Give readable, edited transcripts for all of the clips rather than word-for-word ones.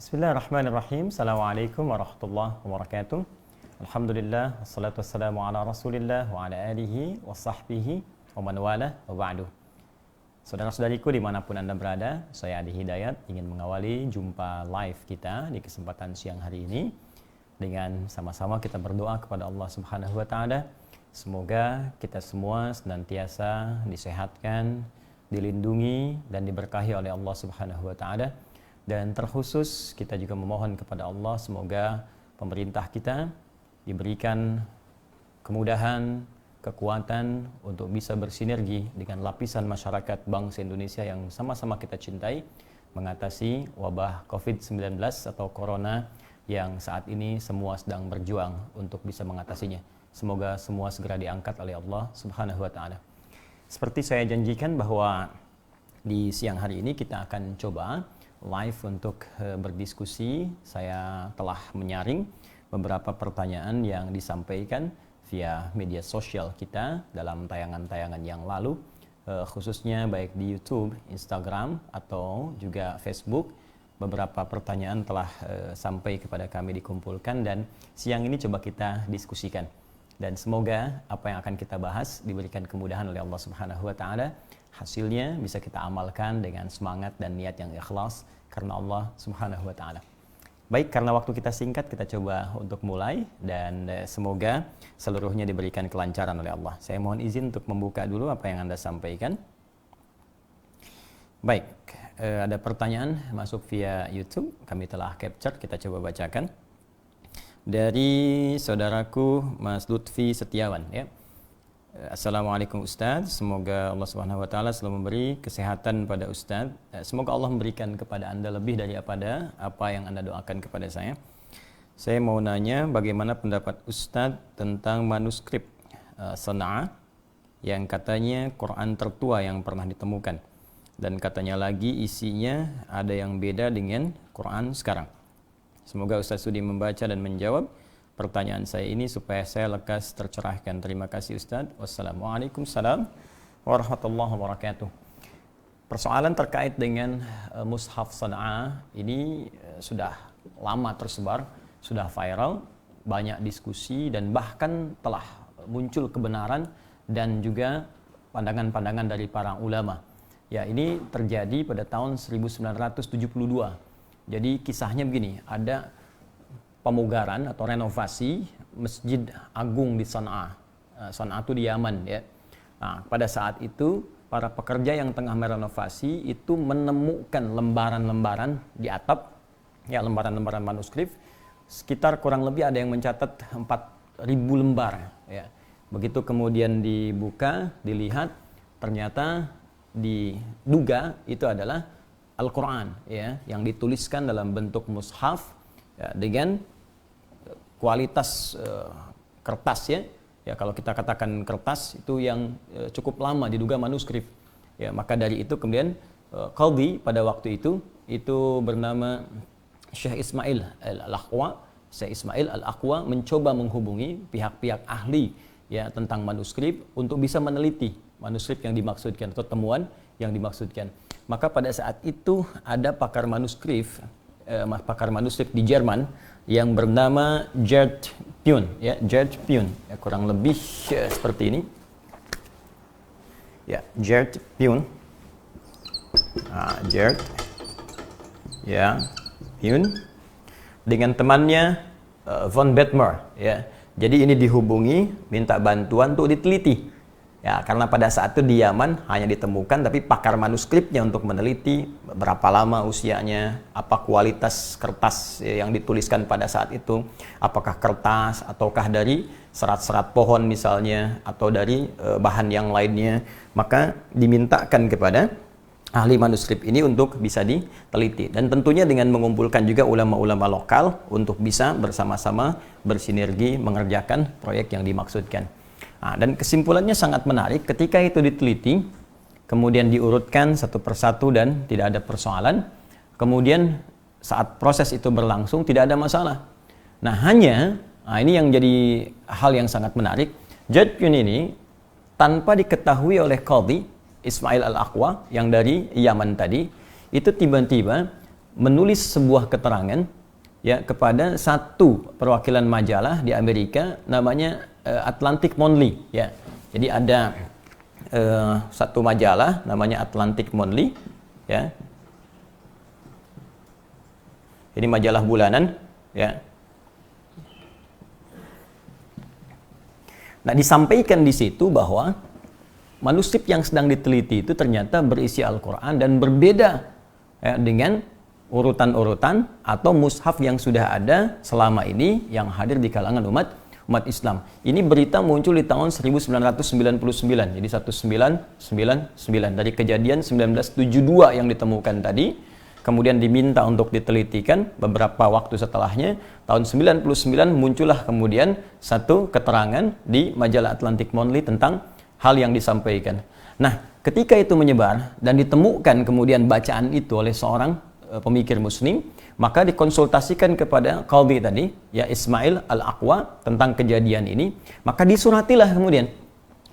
Bismillahirrahmanirrahim. Assalamualaikum warahmatullahi wabarakatuh. Alhamdulillah, wassalatu wassalamu ala rasulillah wa ala alihi wa sahbihi wa man wala wa ba'du. Saudara-saudariku dimanapun Anda berada, saya Adi Hidayat ingin mengawali jumpa live kita di kesempatan siang hari ini dengan sama-sama kita berdoa kepada Allah Subhanahu wa Ta'ala. Semoga kita semua senantiasa disehatkan, dilindungi dan diberkahi oleh Allah Subhanahu wa Ta'ala. Dan terkhusus kita juga memohon kepada Allah semoga pemerintah kita diberikan kemudahan, kekuatan untuk bisa bersinergi dengan lapisan masyarakat bangsa Indonesia yang sama-sama kita cintai mengatasi wabah COVID-19 atau Corona yang saat ini semua sedang berjuang untuk bisa mengatasinya. Semoga semua segera diangkat oleh Allah Subhanahu wa Ta'ala. Seperti saya janjikan bahwa di siang hari ini kita akan coba live untuk berdiskusi. Saya telah menyaring beberapa pertanyaan yang disampaikan via media sosial kita dalam tayangan-tayangan yang lalu, khususnya baik di YouTube, Instagram, atau juga Facebook. Beberapa pertanyaan telah sampai kepada kami dikumpulkan dan siang ini coba kita diskusikan. Dan semoga apa yang akan kita bahas diberikan kemudahan oleh Allah Subhanahu wa Ta'ala. Hasilnya bisa kita amalkan dengan semangat dan niat yang ikhlas karena Allah Subhanahu wa Ta'ala. Baik, karena waktu kita singkat, kita coba untuk mulai dan semoga seluruhnya diberikan kelancaran oleh Allah. Saya mohon izin untuk membuka dulu apa yang Anda sampaikan. Baik, ada pertanyaan masuk via YouTube, kami telah capture, kita coba bacakan. Dari saudaraku Mas Lutfi Setiawan, ya. Assalamualaikum Ustaz, semoga Allah Subhanahu wa Ta'ala selalu memberi kesehatan pada Ustaz. Semoga Allah memberikan kepada Anda lebih daripada apa yang Anda doakan kepada saya. Saya mau nanya bagaimana pendapat Ustaz tentang manuskrip Sana'ah yang katanya Quran tertua yang pernah ditemukan. Dan katanya lagi isinya ada yang beda dengan Quran sekarang. Semoga Ustaz sudi membaca dan menjawab pertanyaan saya ini supaya saya lekas tercerahkan. Terima kasih Ustaz. Wassalamualaikum warahmatullahi wabarakatuh. Persoalan terkait dengan Mushaf Sana'ah ini sudah lama tersebar, sudah viral, banyak diskusi dan bahkan telah muncul kebenaran dan juga pandangan-pandangan dari para ulama. Ya, ini terjadi pada tahun 1972. Jadi kisahnya begini, ada pemugaran atau renovasi Masjid Agung di Sana'ah. Sana'ah itu di Yaman, ya. Nah, pada saat itu para pekerja yang tengah merenovasi itu menemukan lembaran-lembaran di atap, ya, lembaran-lembaran manuskrip sekitar kurang lebih ada yang mencatat 4.000 lembar, ya. Begitu kemudian dibuka, dilihat, ternyata diduga itu adalah Al-Quran, ya, yang dituliskan dalam bentuk mushaf, ya, dengan kualitas kertas, ya kalau kita katakan kertas itu yang cukup lama, diduga manuskrip, ya. Maka dari itu kemudian Qadhi pada waktu itu bernama Syekh Ismail Al-Aqwa. Syekh Ismail Al-Aqwa mencoba menghubungi pihak-pihak ahli, ya, tentang manuskrip untuk bisa meneliti manuskrip yang dimaksudkan atau temuan yang dimaksudkan. Maka pada saat itu ada pakar manuskrip di Jerman yang bernama Gerd Pune, ya, Gerd Pune, ya, kurang lebih seperti ini, ya, Gerd Pune, Gerd, ya, Pune, dengan temannya von Bettmer, ya. Jadi ini dihubungi, minta bantuan untuk diteliti. Ya, karena pada saat itu di Yaman hanya ditemukan, tapi pakar manuskripnya untuk meneliti berapa lama usianya, apa kualitas kertas yang dituliskan pada saat itu, apakah kertas ataukah dari serat-serat pohon misalnya, atau dari bahan yang lainnya. Maka dimintakan kepada ahli manuskrip ini untuk bisa diteliti. Dan tentunya dengan mengumpulkan juga ulama-ulama lokal untuk bisa bersama-sama bersinergi mengerjakan proyek yang dimaksudkan. Nah, dan kesimpulannya sangat menarik. Ketika itu diteliti, kemudian diurutkan satu persatu dan tidak ada persoalan. Kemudian saat proses itu berlangsung tidak ada masalah. Nah, ini yang jadi hal yang sangat menarik. Gerd Pune ini tanpa diketahui oleh Qadhi Ismail Al-Aqwa yang dari Yaman tadi, itu tiba-tiba menulis sebuah keterangan ya kepada satu perwakilan majalah di Amerika namanya Atlantic Monthly ya. Jadi ada satu majalah namanya Atlantic Monthly ya. Ini majalah bulanan ya. Nah, disampaikan di situ bahwa manuskrip yang sedang diteliti itu ternyata berisi Al-Quran dan berbeda ya, dengan urutan-urutan atau mushaf yang sudah ada selama ini yang hadir di kalangan umat Islam. Ini berita muncul di tahun 1999, jadi 1999 dari kejadian 1972 yang ditemukan tadi. Kemudian diminta untuk ditelitikan beberapa waktu setelahnya, tahun 99 muncullah kemudian satu keterangan di majalah Atlantic Monthly tentang hal yang disampaikan. Nah, ketika itu menyebar dan ditemukan kemudian bacaan itu oleh seorang pemikir muslim, maka dikonsultasikan kepada qadhi tadi, ya Ismail Al-Aqwa tentang kejadian ini, maka disuratilah kemudian,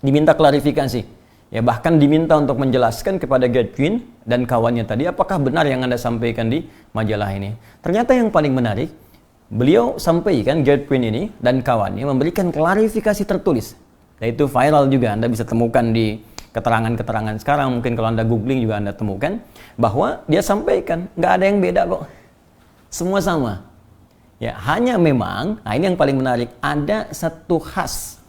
diminta klarifikasi. Ya, bahkan diminta untuk menjelaskan kepada Godwin dan kawannya tadi apakah benar yang Anda sampaikan di majalah ini. Ternyata yang paling menarik, beliau sampaikan, Godwin ini dan kawannya memberikan klarifikasi tertulis. Dan itu viral juga, Anda bisa temukan di keterangan-keterangan sekarang, mungkin kalau Anda googling juga Anda temukan, bahwa dia sampaikan, nggak ada yang beda kok. Semua sama. Ya, hanya memang, nah ini yang paling menarik, ada satu khas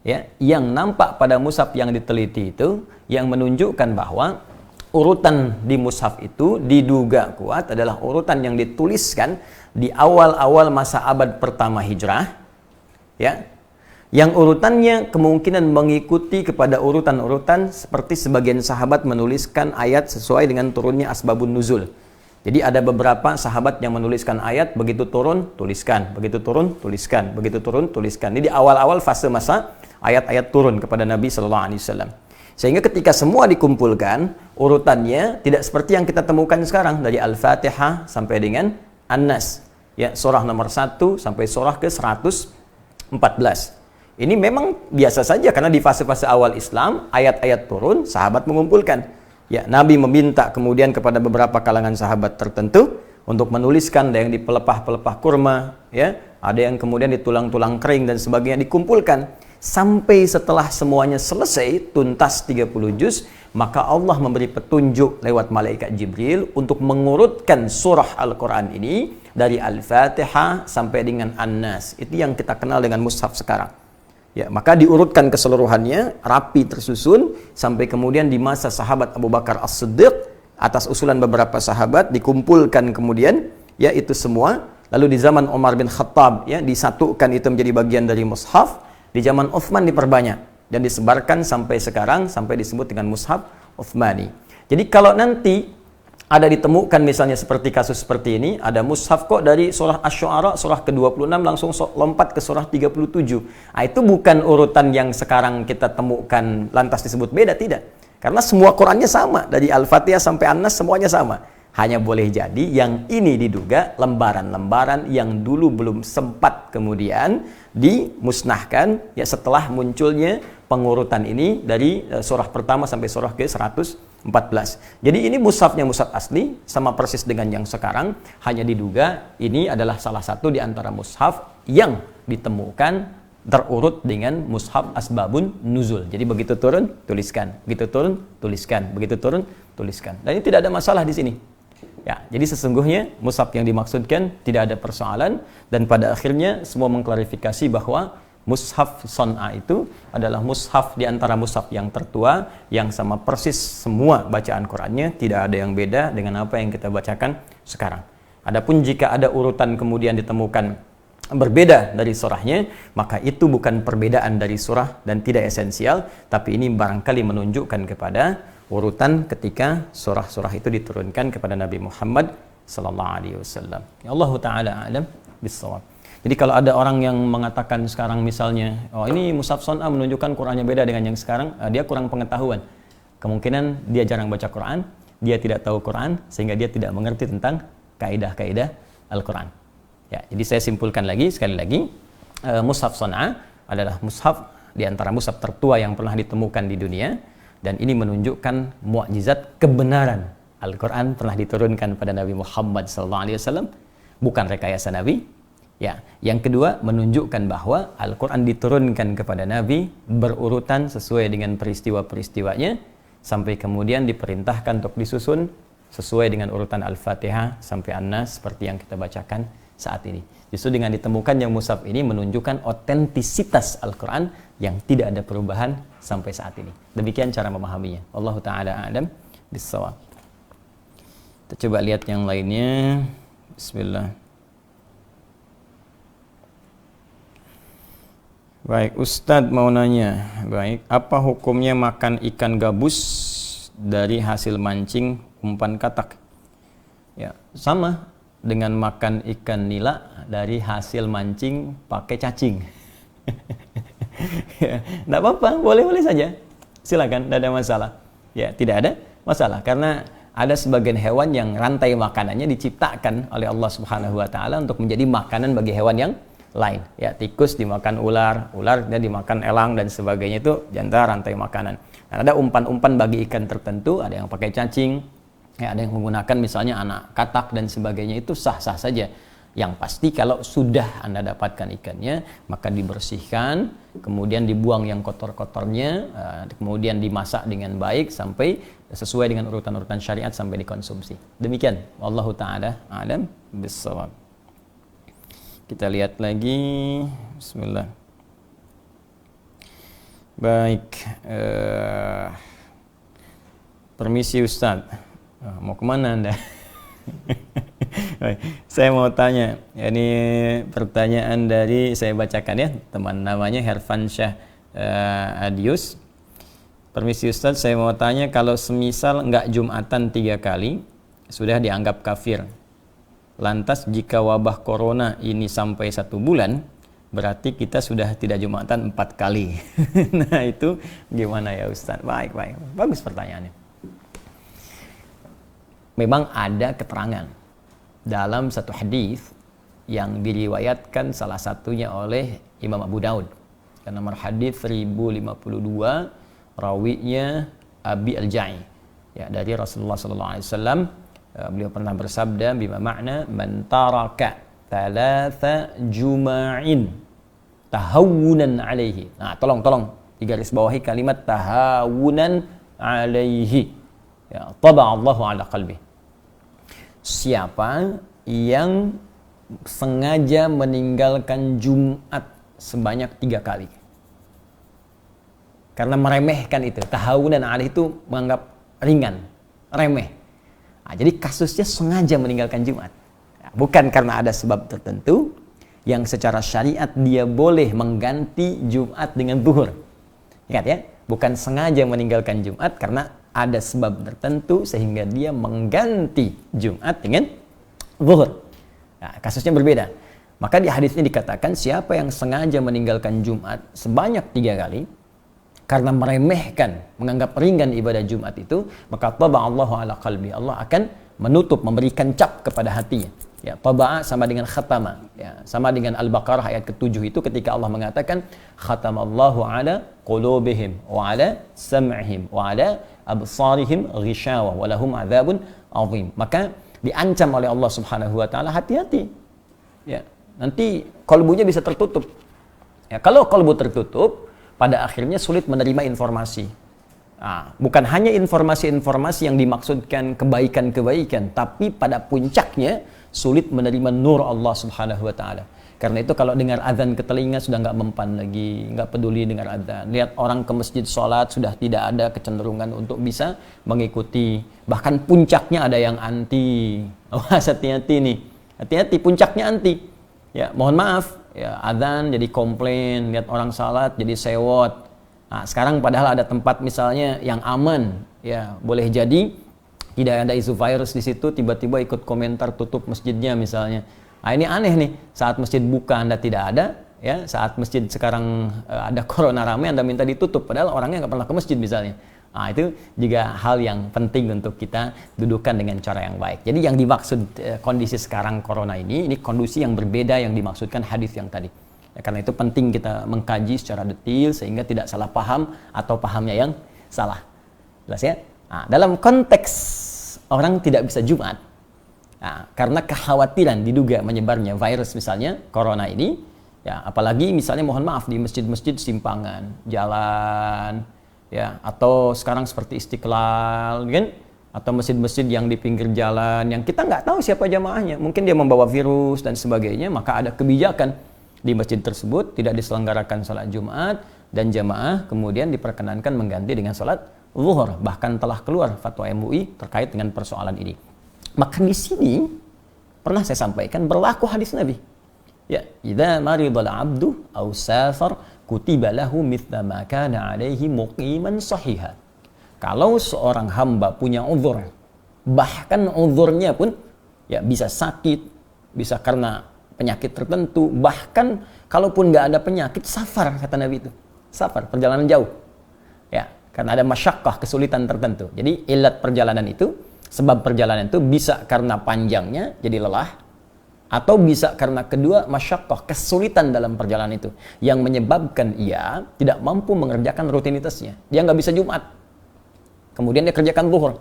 ya, yang nampak pada mushaf yang diteliti itu yang menunjukkan bahwa urutan di mushaf itu diduga kuat adalah urutan yang dituliskan di awal-awal masa abad pertama Hijrah ya, yang urutannya kemungkinan mengikuti kepada urutan-urutan seperti sebagian sahabat menuliskan ayat sesuai dengan turunnya asbabun nuzul. Jadi ada beberapa sahabat yang menuliskan ayat, begitu turun, tuliskan, begitu turun, tuliskan, begitu turun, tuliskan. Ini di awal-awal fase masa ayat-ayat turun kepada Nabi Sallallahu Alaihi Wasallam. Sehingga ketika semua dikumpulkan, urutannya tidak seperti yang kita temukan sekarang dari Al-Fatihah sampai dengan An-Nas. Ya, surah nomor 1 sampai surah ke 114. Ini memang biasa saja karena di fase-fase awal Islam, ayat-ayat turun, sahabat mengumpulkan. Ya, Nabi meminta kemudian kepada beberapa kalangan sahabat tertentu untuk menuliskan, ada yang di pelepah-pelepah kurma, ya, ada yang kemudian di tulang-tulang kering dan sebagainya dikumpulkan. Sampai setelah semuanya selesai, tuntas 30 juz, maka Allah memberi petunjuk lewat malaikat Jibril untuk mengurutkan surah Al-Quran ini dari Al-Fatihah sampai dengan An-Nas. Itu yang kita kenal dengan mushaf sekarang. Ya, maka diurutkan keseluruhannya, rapi tersusun, sampai kemudian di masa sahabat Abu Bakar As-Siddiq, atas usulan beberapa sahabat, dikumpulkan kemudian, ya itu semua. Lalu di zaman Umar bin Khattab, ya disatukan itu menjadi bagian dari mushaf. Di zaman Uthman diperbanyak, dan disebarkan sampai sekarang, sampai disebut dengan mushaf Uthmani. Jadi kalau nanti ada ditemukan misalnya seperti kasus seperti ini, ada mushaf kok dari surah Asy-Syu'ara, surah ke-26 langsung lompat ke surah 37. Nah, itu bukan urutan yang sekarang kita temukan lantas disebut beda, tidak. Karena semua Qur'annya sama, dari Al-Fatihah sampai An-Nas semuanya sama. Hanya boleh jadi yang ini diduga lembaran-lembaran yang dulu belum sempat kemudian dimusnahkan ya setelah munculnya pengurutan ini dari surah pertama sampai surah ke-114. Jadi ini mushafnya mushaf asli sama persis dengan yang sekarang, hanya diduga ini adalah salah satu di antara mushaf yang ditemukan terurut dengan mushaf asbabun nuzul. Jadi begitu turun, tuliskan, begitu turun, tuliskan, begitu turun, tuliskan. Dan ini tidak ada masalah di sini. Ya, jadi sesungguhnya mushaf yang dimaksudkan tidak ada persoalan, dan pada akhirnya semua mengklarifikasi bahwa mushaf Son'a itu adalah mushaf di antara mushaf yang tertua yang sama persis semua bacaan Qur'annya, tidak ada yang beda dengan apa yang kita bacakan sekarang. Adapun jika ada urutan kemudian ditemukan berbeda dari surahnya, maka itu bukan perbedaan dari surah dan tidak esensial, tapi ini barangkali menunjukkan kepada urutan ketika surah-surah itu diturunkan kepada Nabi Muhammad sallallahu alaihi wasallam. Allah taala alam bissawab. Jadi kalau ada orang yang mengatakan sekarang misalnya, oh ini mushaf Son'a menunjukkan Qur'annya beda dengan yang sekarang, dia kurang pengetahuan. Kemungkinan dia jarang baca Qur'an, dia tidak tahu Qur'an, sehingga dia tidak mengerti tentang kaidah-kaidah Al-Qur'an. Ya, jadi saya simpulkan lagi, sekali lagi, mushaf Son'a adalah mushaf di antara mushaf tertua yang pernah ditemukan di dunia, dan ini menunjukkan mukjizat kebenaran Al-Quran pernah diturunkan pada Nabi Muhammad SAW, bukan rekayasa Nabi. Ya, yang kedua menunjukkan bahwa Al-Quran diturunkan kepada Nabi berurutan sesuai dengan peristiwa-peristiwanya, sampai kemudian diperintahkan untuk disusun sesuai dengan urutan Al-Fatihah sampai An-Nas seperti yang kita bacakan saat ini. Justru dengan ditemukannya mushaf ini menunjukkan otentisitas Al-Quran yang tidak ada perubahan sampai saat ini. Demikian cara memahaminya. Wallahu ta'ala a'lam bis-shawab. Kita coba lihat yang lainnya. Bismillah. Baik, Ustadz mau nanya. Baik, apa hukumnya makan ikan gabus dari hasil mancing umpan katak? Ya, sama dengan makan ikan nila dari hasil mancing pakai cacing. Ya, tidak apa-apa, boleh-boleh saja. Silakan, tidak ada masalah. Ya, tidak ada masalah karena ada sebagian hewan yang rantai makanannya diciptakan oleh Allah Subhanahu wa taala untuk menjadi makanan bagi hewan yang lain. Ya, tikus dimakan ular, ular dia dimakan elang dan sebagainya, itu diantara rantai makanan. Dan ada umpan-umpan bagi ikan tertentu, ada yang pakai cacing, ya, ada yang menggunakan misalnya anak katak dan sebagainya, itu sah-sah saja. Yang pasti kalau sudah Anda dapatkan ikannya, maka dibersihkan, kemudian dibuang yang kotor-kotornya, kemudian dimasak dengan baik sampai sesuai dengan urutan-urutan syariat sampai dikonsumsi. Demikian, wallahu ta'ala a'lam bis-shawab. Kita lihat lagi. Bismillah. Baik, permisi Ustaz, mau kemana Anda? Baik, saya mau tanya, ini pertanyaan dari, saya bacakan ya, teman namanya Hervan Syah Adius. Permisi Ustaz, saya mau tanya, kalau semisal enggak Jumatan 3 kali sudah dianggap kafir, lantas jika wabah corona ini sampai 1 bulan, berarti kita sudah tidak Jumatan 4 kali. Nah itu gimana ya Ustaz? Baik, bagus pertanyaannya. Memang ada keterangan dalam satu hadis yang diriwayatkan salah satunya oleh Imam Abu Daud. Nomor hadis 1052, rawinya Abi Al-Ja'i. Ya, dari Rasulullah sallallahu alaihi wasallam, beliau pernah bersabda, bima makna man taraka thalatha juma'in tahawunan alaihi. Nah, tolong digaris bawahi kalimat tahawunan alaihi. Ya, taba'allahu ala qalbi. Siapa yang sengaja meninggalkan Jumat sebanyak 3 kali karena meremehkan itu, tahawunan alaihi itu menganggap ringan, remeh. Nah, jadi kasusnya sengaja meninggalkan Jumat, bukan karena ada sebab tertentu yang secara syariat dia boleh mengganti Jumat dengan zuhur. Ingat ya, bukan sengaja meninggalkan Jumat karena ada sebab tertentu sehingga dia mengganti Jumat dengan zuhur. Nah, kasusnya berbeda. Maka di hadis ini dikatakan siapa yang sengaja meninggalkan Jumat sebanyak 3 kali karena meremehkan, menganggap ringan ibadah Jumat itu, maka taba'allahu ala qalbi. Allah akan menutup, memberikan cap kepada hatinya. Ya, taba'a sama dengan khatama. Ya, sama dengan Al-Baqarah ayat ke-7 itu ketika Allah mengatakan khatamallahu ala qulubihim wa ala sam'ihim wa ala absarihim ghishawa wa lahum adzabun azim. Maka diancam oleh Allah Subhanahu wa taala, hati-hati. Ya, nanti kalbunya bisa tertutup. Ya, kalau kalbu tertutup, pada akhirnya sulit menerima informasi. Nah, bukan hanya informasi-informasi yang dimaksudkan kebaikan-kebaikan, tapi pada puncaknya sulit menerima nur Allah Subhanahu wa taala. Karena itu kalau dengar azan ke telinga sudah nggak mempan lagi, nggak peduli dengar azan. Lihat orang ke masjid sholat sudah tidak ada kecenderungan untuk bisa mengikuti. Bahkan puncaknya ada yang anti. Awas, hati-hati nih. Hati-hati, puncaknya anti. Ya, mohon maaf. Ya, azan jadi komplain, lihat orang salat jadi sewot. Nah, sekarang padahal ada tempat misalnya yang aman, ya boleh jadi tidak ada isu virus di situ, tiba-tiba ikut komentar tutup masjidnya misalnya. Nah, ini aneh nih, saat masjid buka Anda tidak ada, ya saat masjid sekarang ada corona ramai Anda minta ditutup, padahal orangnya nggak pernah ke masjid misalnya. Nah, itu juga hal yang penting untuk kita dudukan dengan cara yang baik. Jadi yang dimaksud kondisi sekarang corona ini kondisi yang berbeda yang dimaksudkan hadis yang tadi. Ya, karena itu penting kita mengkaji secara detail sehingga tidak salah paham atau pahamnya yang salah. Jelas ya? Nah, dalam konteks orang tidak bisa Jumat, nah, karena kekhawatiran diduga menyebarnya virus misalnya corona ini, ya apalagi misalnya mohon maaf di masjid-masjid simpangan, jalan, ya atau sekarang seperti Istiqlal, kan? Atau masjid-masjid yang di pinggir jalan yang kita nggak tahu siapa jamaahnya, mungkin dia membawa virus dan sebagainya, maka ada kebijakan di masjid tersebut tidak diselenggarakan sholat Jumat dan jamaah kemudian diperkenankan mengganti dengan sholat zuhur. Bahkan telah keluar fatwa MUI terkait dengan persoalan ini. Maka di sini pernah saya sampaikan berlaku hadis Nabi. Ya, idza maridal 'abdu aw safar kutiba lahu mithla ma kana 'alaihi muqiman sahiha. Kalau seorang hamba punya uzur, bahkan uzurnya pun ya bisa sakit, bisa karena penyakit tertentu, bahkan kalaupun nggak ada penyakit, safar kata Nabi itu. Safar, perjalanan jauh. Ya, karena ada masyakkah, kesulitan tertentu. Jadi ilat perjalanan itu, sebab perjalanan itu bisa karena panjangnya jadi lelah, atau bisa karena kedua masyakkah, kesulitan dalam perjalanan itu yang menyebabkan ia tidak mampu mengerjakan rutinitasnya. Dia nggak bisa Jumat. Kemudian dia kerjakan zuhur.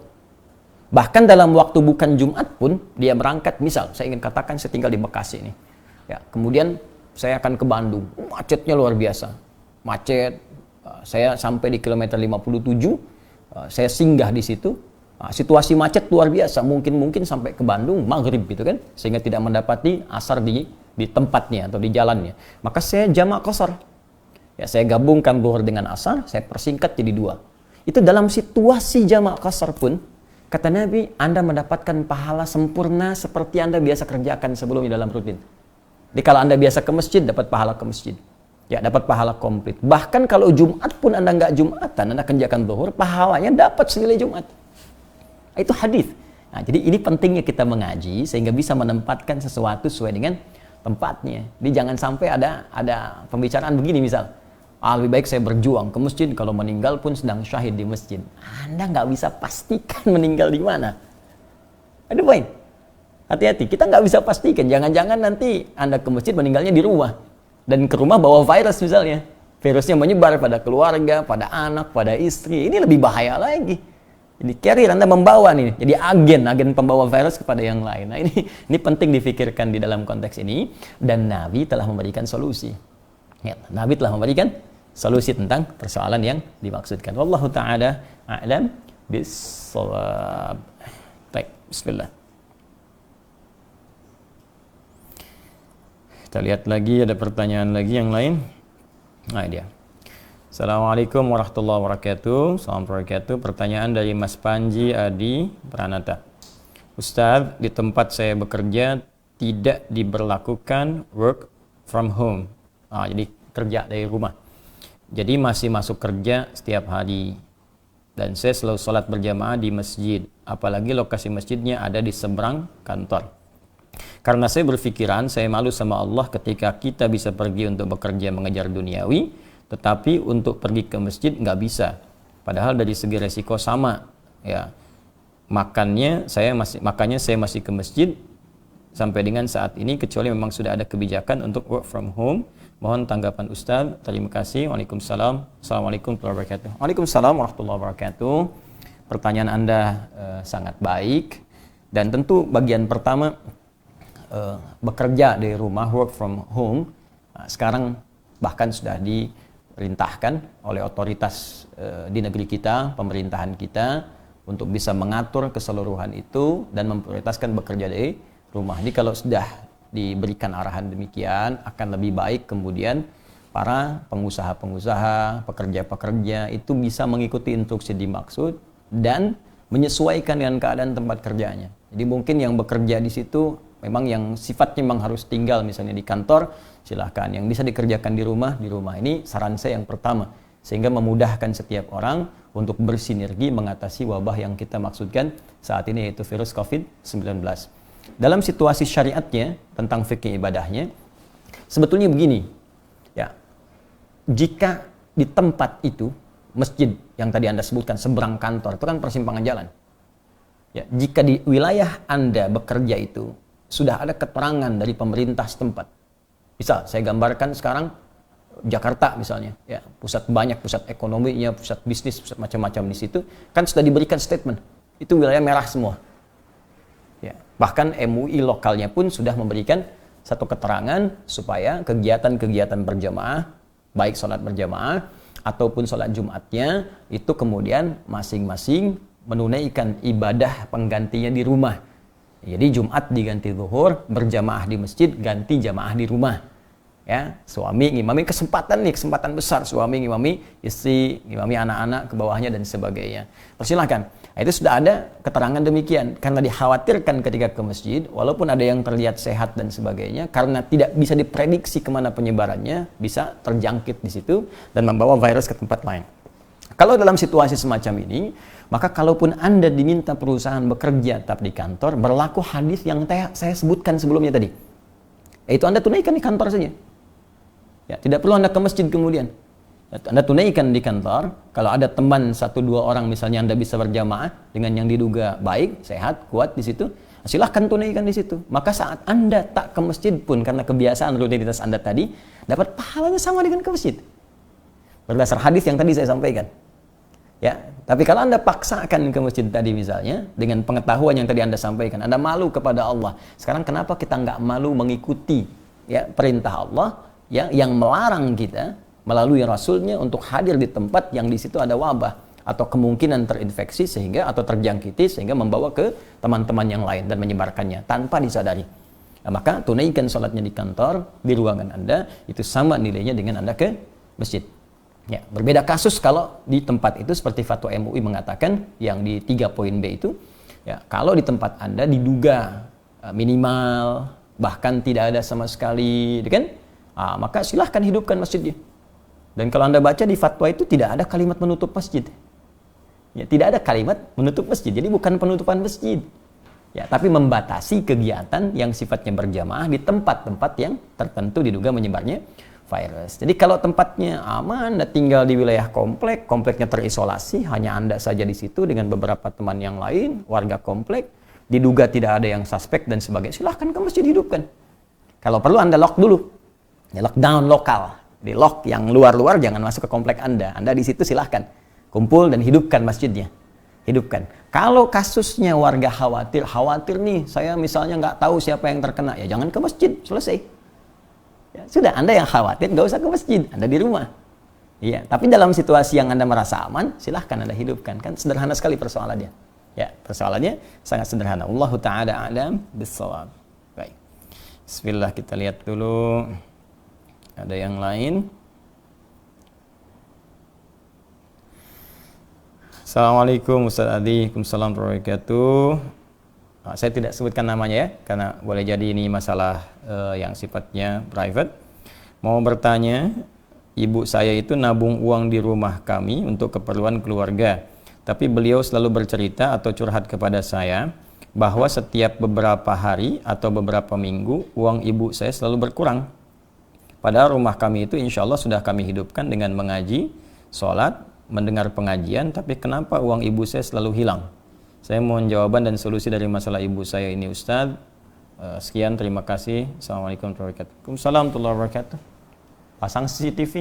Bahkan dalam waktu bukan Jumat pun dia berangkat, misal saya ingin katakan saya tinggal di Bekasi ini. Ya, kemudian saya akan ke Bandung. Macetnya luar biasa. Macet. Saya sampai di kilometer 57, saya singgah di situ. Situasi macet luar biasa, mungkin sampai ke Bandung maghrib gitu kan, sehingga tidak mendapati asar di tempatnya atau di jalannya. Maka saya jamak qashar. Ya, saya gabungkan zuhur dengan asar, saya persingkat jadi 2. Itu dalam situasi jamak qashar pun, kata Nabi, Anda mendapatkan pahala sempurna seperti Anda biasa kerjakan sebelumnya dalam rutin. Jadi kalau Anda biasa ke masjid, dapat pahala ke masjid. Ya, dapat pahala komplit. Bahkan kalau Jumat pun Anda nggak Jumatan, Anda kerjakan zuhur, pahalanya dapat senilai Jumat. Itu hadis. Nah, jadi ini pentingnya kita mengaji, sehingga bisa menempatkan sesuatu sesuai dengan tempatnya. Jadi jangan sampai ada pembicaraan begini misal. Lebih baik saya berjuang ke masjid, kalau meninggal pun sedang syahid di masjid. Anda nggak bisa pastikan meninggal di mana. Ada poin. Hati-hati, kita nggak bisa pastikan. Jangan-jangan nanti Anda ke masjid meninggalnya di rumah. Dan ke rumah bawa virus misalnya. Virusnya menyebar pada keluarga, pada anak, pada istri. Ini lebih bahaya lagi. Jadi carrier Anda membawa nih. Jadi agen pembawa virus kepada yang lain. Nah ini penting difikirkan di dalam konteks ini. Dan Nabi telah memberikan solusi. Ya, Nabi telah memberikan solusi tentang persoalan yang dimaksudkan. Wallahu ta'ala a'lam bis-shawab. Baik, bismillah. Kita lihat lagi, ada pertanyaan lagi yang lain. Nah, dia. Assalamualaikum warahmatullahi wabarakatuh. Assalamualaikum. Pertanyaan dari Mas Panji Adi Pranata. Ustadz, di tempat saya bekerja tidak diberlakukan work from home. Jadi kerja dari rumah. Jadi masih masuk kerja setiap hari. Dan saya selalu sholat berjamaah di masjid. Apalagi lokasi masjidnya ada di seberang kantor. Karena saya berpikiran, saya malu sama Allah ketika kita bisa pergi untuk bekerja mengejar duniawi, tetapi untuk pergi ke masjid nggak bisa. Padahal dari segi resiko sama. Ya, makanya saya masih ke masjid sampai dengan saat ini, kecuali memang sudah ada kebijakan untuk work from home. Mohon tanggapan Ustaz. Terima kasih. Waalaikumsalam. Assalamualaikum warahmatullahi wabarakatuh. Waalaikumsalam warahmatullahi wabarakatuh. Pertanyaan Anda sangat baik. Dan tentu bagian pertama, bekerja dari rumah, work from home, sekarang bahkan sudah diperintahkan oleh otoritas di negeri kita, pemerintahan kita, untuk bisa mengatur keseluruhan itu dan memprioritaskan bekerja dari rumah. Jadi kalau sudah diberikan arahan demikian, akan lebih baik kemudian para pengusaha-pengusaha, pekerja-pekerja itu bisa mengikuti instruksi dimaksud dan menyesuaikan dengan keadaan tempat kerjanya. Jadi mungkin yang bekerja di situ memang yang sifatnya memang harus tinggal misalnya di kantor, silahkan. Yang bisa dikerjakan di rumah. Ini saran saya yang pertama, sehingga memudahkan setiap orang untuk bersinergi mengatasi wabah yang kita maksudkan saat ini, yaitu virus COVID-19. Dalam situasi syariatnya tentang fikih ibadahnya, sebetulnya begini, ya, jika di tempat itu, masjid yang tadi Anda sebutkan seberang kantor, itu kan persimpangan jalan. Ya, jika di wilayah Anda bekerja itu sudah ada keterangan dari pemerintah setempat, misal saya gambarkan sekarang Jakarta misalnya, ya, pusat ekonominya, pusat bisnis, pusat macam-macam di situ, kan sudah diberikan statement, itu wilayah merah semua. Ya. Bahkan MUI lokalnya pun sudah memberikan satu keterangan supaya kegiatan-kegiatan berjamaah, baik sholat berjamaah ataupun sholat Jumatnya, itu kemudian masing-masing menunaikan ibadah penggantinya di rumah. Jadi Jumat diganti zuhur, berjamaah di masjid, ganti jamaah di rumah. Ya, suami ngimami, kesempatan besar, suami ngimami istri, ngimami anak-anak ke bawahnya dan sebagainya. Persilahkan. Nah, itu sudah ada keterangan demikian, karena dikhawatirkan ketika ke masjid, walaupun ada yang terlihat sehat dan sebagainya, karena tidak bisa diprediksi kemana penyebarannya, bisa terjangkit di situ dan membawa virus ke tempat lain. Kalau dalam situasi semacam ini, maka kalaupun Anda diminta perusahaan bekerja tetap di kantor, berlaku hadis yang saya sebutkan sebelumnya tadi. Yaitu Anda tunaikan di kantor saja. Ya, tidak perlu Anda ke masjid kemudian. Anda tunaikan di kantor. Kalau ada teman 1-2 orang misalnya Anda bisa berjamaah dengan yang diduga baik, sehat, kuat di situ, silahkan tunaikan di situ. Maka saat Anda tak ke masjid pun karena kebiasaan rutinitas Anda tadi, dapat pahalanya sama dengan ke masjid. Berdasar hadis yang tadi saya sampaikan. Ya, tapi kalau Anda paksakan ke masjid tadi misalnya, dengan pengetahuan yang tadi Anda sampaikan, Anda malu kepada Allah. Sekarang kenapa kita nggak malu mengikuti ya perintah Allah ya, yang melarang kita melalui Rasulnya untuk hadir di tempat yang di situ ada wabah atau kemungkinan terinfeksi sehingga atau terjangkiti sehingga membawa ke teman-teman yang lain dan menyebarkannya tanpa disadari. Nah, maka tunaikan sholatnya di kantor, di ruangan Anda, itu sama nilainya dengan Anda ke masjid. Ya, berbeda kasus kalau di tempat itu seperti fatwa MUI mengatakan yang di 3 poin B itu, ya, kalau di tempat Anda diduga minimal bahkan tidak ada sama sekali, kan? Maka silahkan hidupkan masjidnya. Dan kalau Anda baca di fatwa itu tidak ada kalimat menutup masjid. Ya, tidak ada kalimat menutup masjid. Jadi bukan penutupan masjid. Ya, tapi membatasi kegiatan yang sifatnya berjamaah di tempat-tempat yang tertentu diduga menyebarnya virus. Jadi kalau tempatnya aman, Anda tinggal di wilayah komplek, kompleknya terisolasi, hanya Anda saja di situ dengan beberapa teman yang lain, warga komplek, diduga tidak ada yang suspek dan sebagainya, silahkan ke masjid hidupkan. Kalau perlu Anda lock dulu. Ya, lockdown lokal. Di lock yang luar-luar, jangan masuk ke komplek Anda. Anda di situ silahkan kumpul dan hidupkan masjidnya. Hidupkan. Kalau kasusnya warga khawatir nih, saya misalnya nggak tahu siapa yang terkena, ya jangan ke masjid, selesai. Ya, sudah, Anda yang khawatir nggak usah ke masjid, Anda di rumah. Iya, tapi dalam situasi yang Anda merasa aman, silahkan Anda hidupkan. Kan sederhana sekali persoalannya. Ya, persoalannya sangat sederhana. Wallahu ta'ala a'lam bissawab. Baik. Bismillah, kita lihat dulu. Ada yang lain? Assalamualaikum Ustaz Adi. Waalaikumsalam warahmatullahi wabarakatuh. Saya tidak sebutkan namanya ya, karena boleh jadi ini masalah yang sifatnya private. Mau bertanya, ibu saya itu nabung uang di rumah kami untuk keperluan keluarga. Tapi beliau selalu bercerita atau curhat kepada saya bahwa setiap beberapa hari atau beberapa minggu uang ibu saya selalu berkurang. Padahal rumah kami itu insya Allah sudah kami hidupkan dengan mengaji, sholat, mendengar pengajian, tapi kenapa uang ibu saya selalu hilang? Saya mohon jawaban dan solusi dari masalah ibu saya ini Ustaz. Sekian, terima kasih. Assalamualaikum warahmatullahi wabarakatuh. Waalaikumsalam warahmatullahi wabarakatuh. Pasang CCTV.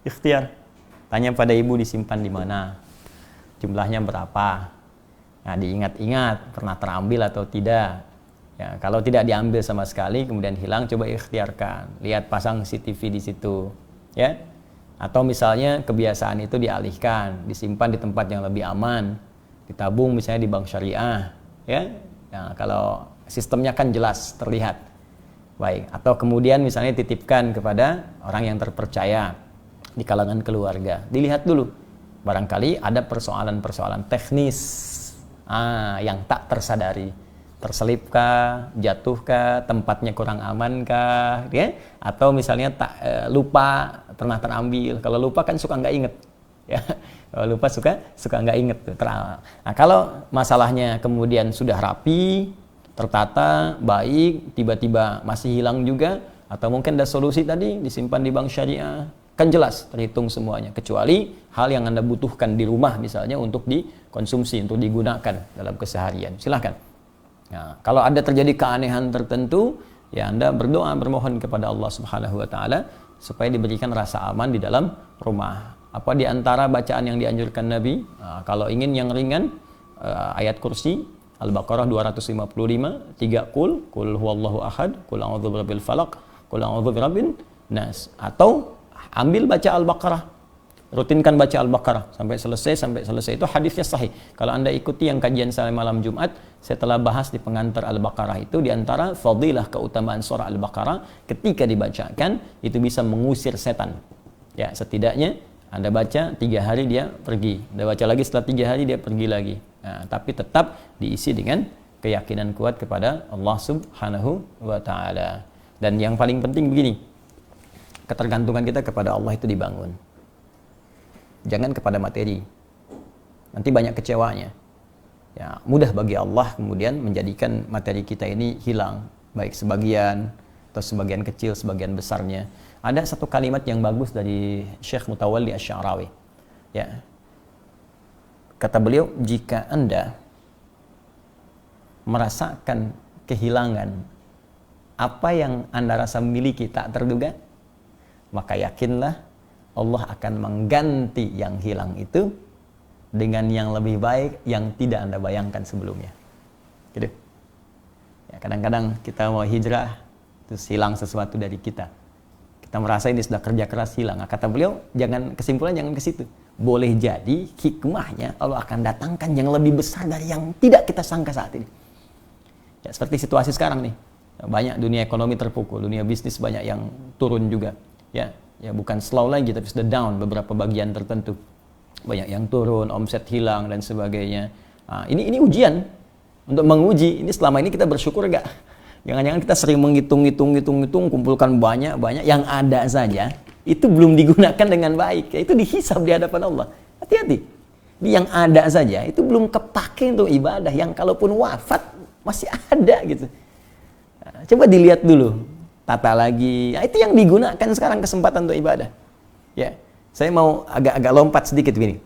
Ikhtiar. Tanya pada ibu disimpan di mana, jumlahnya berapa. Nah, diingat-ingat pernah terambil atau tidak. Ya, kalau tidak diambil sama sekali kemudian hilang, coba ikhtiarkan. Lihat pasang CCTV di situ, ya. Atau misalnya kebiasaan itu dialihkan, disimpan di tempat yang lebih aman, ditabung misalnya di bank syariah, ya. Nah, kalau sistemnya kan jelas terlihat. Baik, atau kemudian misalnya titipkan kepada orang yang terpercaya di kalangan keluarga. Dilihat dulu. Barangkali ada persoalan-persoalan teknis yang tak tersadari. Terselipkah, jatuhkah, tempatnya kurang amankah, ya? Atau misalnya lupa, pernah terambil. Kalau lupa kan suka nggak inget, ya. Kalau lupa suka nggak inget. Nah, kalau masalahnya kemudian sudah rapi, tertata, baik, tiba-tiba masih hilang juga, atau mungkin ada solusi tadi disimpan di bank syariah, kan jelas terhitung semuanya. Kecuali hal yang Anda butuhkan di rumah misalnya untuk dikonsumsi, untuk digunakan dalam keseharian, silahkan. Nah, kalau ada terjadi keanehan tertentu, ya Anda berdoa, bermohon kepada Allah Subhanahu wa taala supaya diberikan rasa aman di dalam rumah. Apa di antara bacaan yang dianjurkan Nabi? Kalau ingin yang ringan, ayat kursi, Al-Baqarah 255, 3 qul huwallahu ahad, qul a'udzu birabbil falaq, qul a'udzu birabbin nas. Atau ambil baca Al-Baqarah. Rutinkan baca Al-Baqarah sampai selesai itu hadisnya sahih. Kalau Anda ikuti yang kajian saya malam Jumat, saya telah bahas di pengantar Al-Baqarah itu di antara fadilah keutamaan surah Al-Baqarah ketika dibacakan itu bisa mengusir setan. Ya, setidaknya Anda baca 3 hari dia pergi. Anda baca lagi setelah 3 hari dia pergi lagi. Nah, tapi tetap diisi dengan keyakinan kuat kepada Allah Subhanahu wa taala. Dan yang paling penting begini, ketergantungan kita kepada Allah itu dibangun. Jangan kepada materi. Nanti banyak kecewanya. Ya, mudah bagi Allah kemudian menjadikan materi kita ini hilang, baik sebagian atau sebagian kecil, sebagian besarnya. Ada satu kalimat yang bagus dari Syekh Mutawalli Asy-Sya'rawi. Ya. Kata beliau, jika Anda merasakan kehilangan apa yang Anda rasa miliki tak terduga, maka yakinlah Allah akan mengganti yang hilang itu dengan yang lebih baik yang tidak Anda bayangkan sebelumnya. Gitu. Ya, kadang-kadang kita mau hijrah, terus hilang sesuatu dari kita. Kita merasa ini sudah kerja keras hilang. Nah, kata beliau, kesimpulan jangan ke situ. Boleh jadi hikmahnya Allah akan datangkan yang lebih besar dari yang tidak kita sangka saat ini. Ya, seperti situasi sekarang nih. Banyak dunia ekonomi terpukul, dunia bisnis banyak yang turun juga. Ya bukan slow lagi tapi sudah down beberapa bagian tertentu. Banyak yang turun, omset hilang dan sebagainya. Nah, ini ujian untuk menguji ini selama ini kita bersyukur enggak? Jangan-jangan kita sering menghitung, kumpulkan banyak yang ada saja itu belum digunakan dengan baik. Ya, itu dihisab di hadapan Allah. Hati-hati. Yang ada saja itu belum kepake untuk ibadah, yang kalaupun wafat masih ada gitu. Nah, coba dilihat dulu. Tata lagi, ya, itu yang digunakan sekarang kesempatan untuk ibadah. Ya, saya mau agak lompat sedikit begini.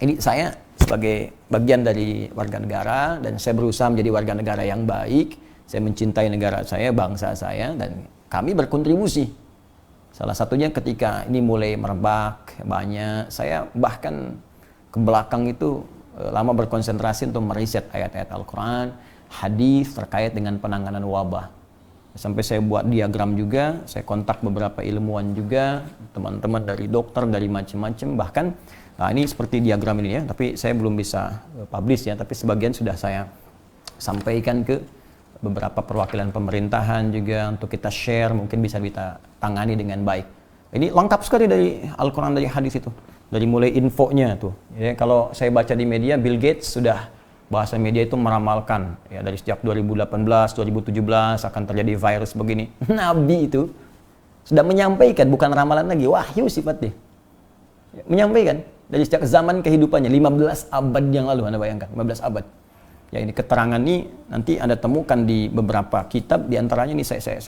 Ini saya sebagai bagian dari warga negara dan saya berusaha menjadi warga negara yang baik. Saya mencintai negara saya, bangsa saya, dan kami berkontribusi. Salah satunya ketika ini mulai merebak banyak, saya bahkan ke belakang itu lama berkonsentrasi untuk meriset ayat-ayat Al-Quran, hadis terkait dengan penanganan wabah. Sampai saya buat diagram juga, saya kontak beberapa ilmuwan juga, teman-teman dari dokter, dari macam-macam, bahkan ini seperti diagram ini ya, tapi saya belum bisa publish ya, tapi sebagian sudah saya sampaikan ke beberapa perwakilan pemerintahan juga untuk kita share, mungkin bisa kita tangani dengan baik. Ini lengkap sekali dari Al-Quran, dari hadis itu, dari mulai infonya tuh. Ya, kalau saya baca di media, Bill Gates sudah bahasa media itu meramalkan ya dari sejak 2018, 2017 akan terjadi virus begini. Nabi itu sudah menyampaikan, bukan ramalan lagi, wahyu sifatnya. Ya, menyampaikan dari sejak zaman kehidupannya 15 abad yang lalu, Anda bayangkan 15 abad. Ya, ini keterangan ini nanti Anda temukan di beberapa kitab, di antaranya ini saya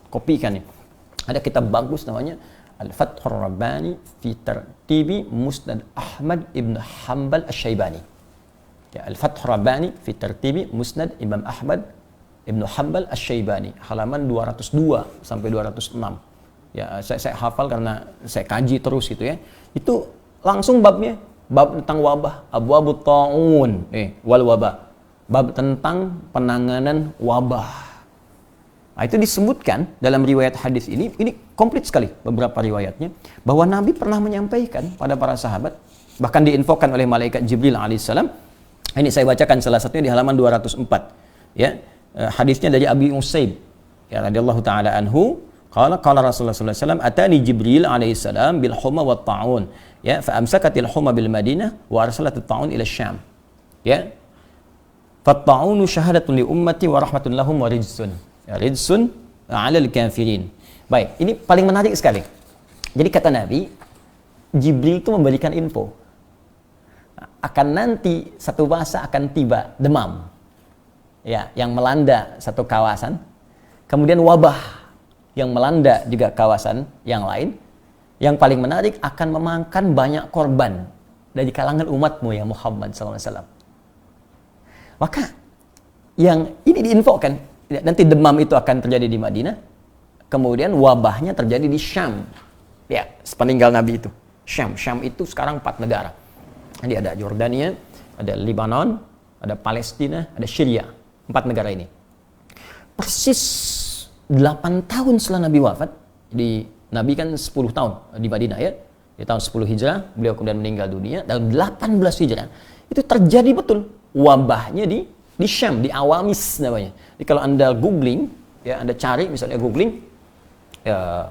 kopikan nih. Ada kitab bagus namanya Al-Fathur Rabbani fi Tartibi Musnad Ahmad ibn Hanbal Asy-Syaibani. Ya, Al-Fathur Rabbani fi Tartibi Musnad Imam Ahmad ibn Hanbal Asy-Syaibani, halaman 202 sampai 206. Ya, saya hafal karena saya kaji terus gitu ya. Itu langsung babnya, bab tentang wabah, abwabut ta'un, wal wabah. Bab tentang penanganan wabah. Nah, itu disebutkan dalam riwayat hadis ini komplit sekali beberapa riwayatnya, bahwa Nabi pernah menyampaikan pada para sahabat, bahkan diinfokan oleh malaikat Jibril alaihissalam. Ini saya bacakan salah satunya di halaman 204. Ya, hadisnya dari Abi Usaid ya radhiyallahu taala anhu, qala Rasulullah sallallahu alaihi wasallam, atani Jibril alaihi salam bil humma wat ta'un, ya, fa amsakatil humma bil Madinah wa arsalatit ta'un ila Syam. Ya. Fat ta'unu syahadatun li ummati wa rahmatun lahum wa rijsun. Ya, rijsun 'alal kafirin. Baik, ini paling menarik sekali. Jadi kata Nabi, Jibril itu memberikan info akan nanti satu masa akan tiba demam, ya, yang melanda satu kawasan, kemudian wabah yang melanda juga kawasan yang lain, yang paling menarik akan memakan banyak korban dari kalangan umatmu ya Muhammad SAW. Maka yang ini diinfokan, nanti demam itu akan terjadi di Madinah, kemudian wabahnya terjadi di Syam, ya, sepeninggal Nabi itu. Syam itu sekarang 4 negara. Jadi ada Jordania, ada Lebanon, ada Palestina, ada Syria. 4 negara ini. Persis 8 tahun setelah Nabi wafat, jadi Nabi kan 10 tahun di Madinah ya. Di tahun 10 Hijrah, beliau kemudian meninggal dunia. Dalam 18 Hijrah, itu terjadi betul wabahnya di Syam, di Awamis namanya. Jadi kalau Anda googling, ya Anda cari misalnya googling, ya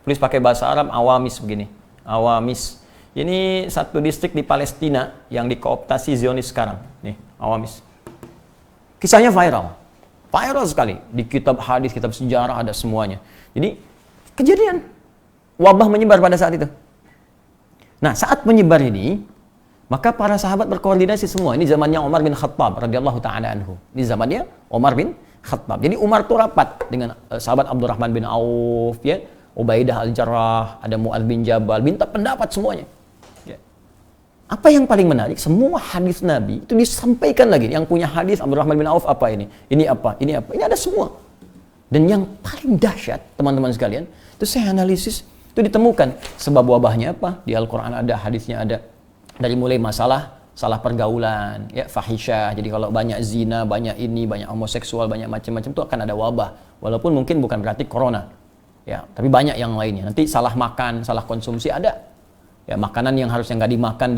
tulis pakai bahasa Arab Awamis begini. Awamis. Ini satu distrik di Palestina yang dikooptasi Zionis sekarang. Nih, Awamis. Kisahnya viral. Viral sekali. Di kitab hadis, kitab sejarah ada semuanya. Jadi kejadian wabah menyebar pada saat itu. Nah, saat menyebar ini, maka para sahabat berkoordinasi semua. Ini zamannya Umar bin Khattab radhiyallahu taala anhu. Ini zamannya Umar bin Khattab. Jadi Umar itu rapat dengan sahabat Abdurrahman bin Auf, ya, Ubaidah al-Jarrah, ada Mu'adz bin Jabal, minta pendapat semuanya. Ya. Apa yang paling menarik? Semua hadis Nabi itu disampaikan lagi. Yang punya hadis Abdurrahman bin Auf apa ini? Ini apa? Ini apa? Ini ada semua. Dan yang paling dahsyat, teman-teman sekalian, itu saya analisis, itu ditemukan sebab wabahnya apa? Di Al-Quran ada, hadisnya ada. Dari mulai masalah salah pergaulan, ya, fahisyah. Jadi kalau banyak zina, banyak ini, banyak homoseksual, banyak macam-macam, itu akan ada wabah. Walaupun mungkin bukan berarti corona. Ya, tapi banyak yang lainnya. Nanti salah makan, salah konsumsi ada. Ya, makanan yang harusnya nggak dimakan,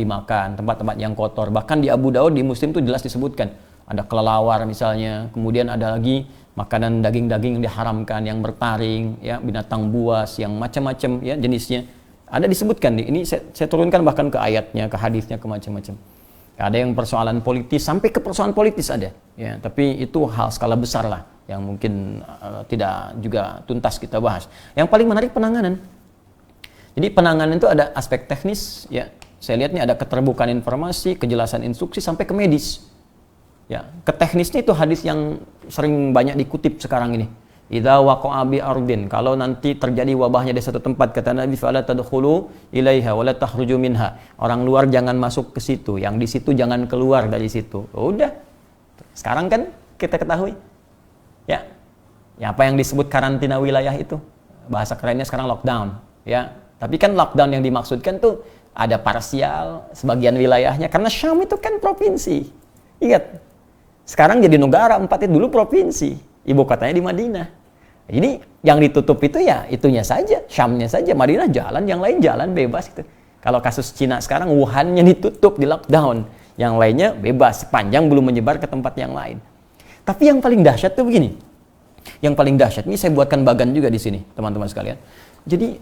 tempat-tempat yang kotor. Bahkan di Abu Daud, di Muslim itu jelas disebutkan. Ada kelelawar misalnya, kemudian ada lagi makanan daging-daging yang diharamkan, yang bertaring, ya, binatang buas, yang macam-macam ya jenisnya. Ada disebutkan, ini saya turunkan bahkan ke ayatnya, ke hadisnya, ke macam-macam. Ada yang persoalan politis, sampai ke persoalan politis ada. Ya, tapi itu hal skala besar lah, yang mungkin tidak juga tuntas kita bahas. Yang paling menarik penanganan. Jadi penanganan itu ada aspek teknis, ya. Saya lihat nih ada keterbukaan informasi, kejelasan instruksi, sampai ke medis. Ya, ke teknisnya itu hadis yang sering banyak dikutip sekarang ini. Idza waqa'a bi ardin, kalau nanti terjadi wabahnya di satu tempat, kata Nabi, fala tadkhulu ilaiha wa la takhruju minha. Orang luar jangan masuk ke situ, yang di situ jangan keluar dari situ. Udah. Sekarang kan kita ketahui. Ya. Ya, apa yang disebut karantina wilayah itu? Bahasa kerennya sekarang lockdown, ya. Tapi kan lockdown yang dimaksudkan tuh ada parsial sebagian wilayahnya, karena Syam itu kan provinsi. Ingat. Sekarang jadi negara, 4 itu dulu provinsi. Ibu kotanya di Madinah. Ini yang ditutup itu ya itunya saja, Syamnya saja, Madinah jalan, yang lain jalan bebas gitu. Kalau kasus Cina sekarang Wuhannya ditutup, di lockdown, yang lainnya bebas sepanjang belum menyebar ke tempat yang lain. Tapi yang paling dahsyat tuh begini. Yang paling dahsyat ini saya buatkan bagan juga di sini, teman-teman sekalian. Jadi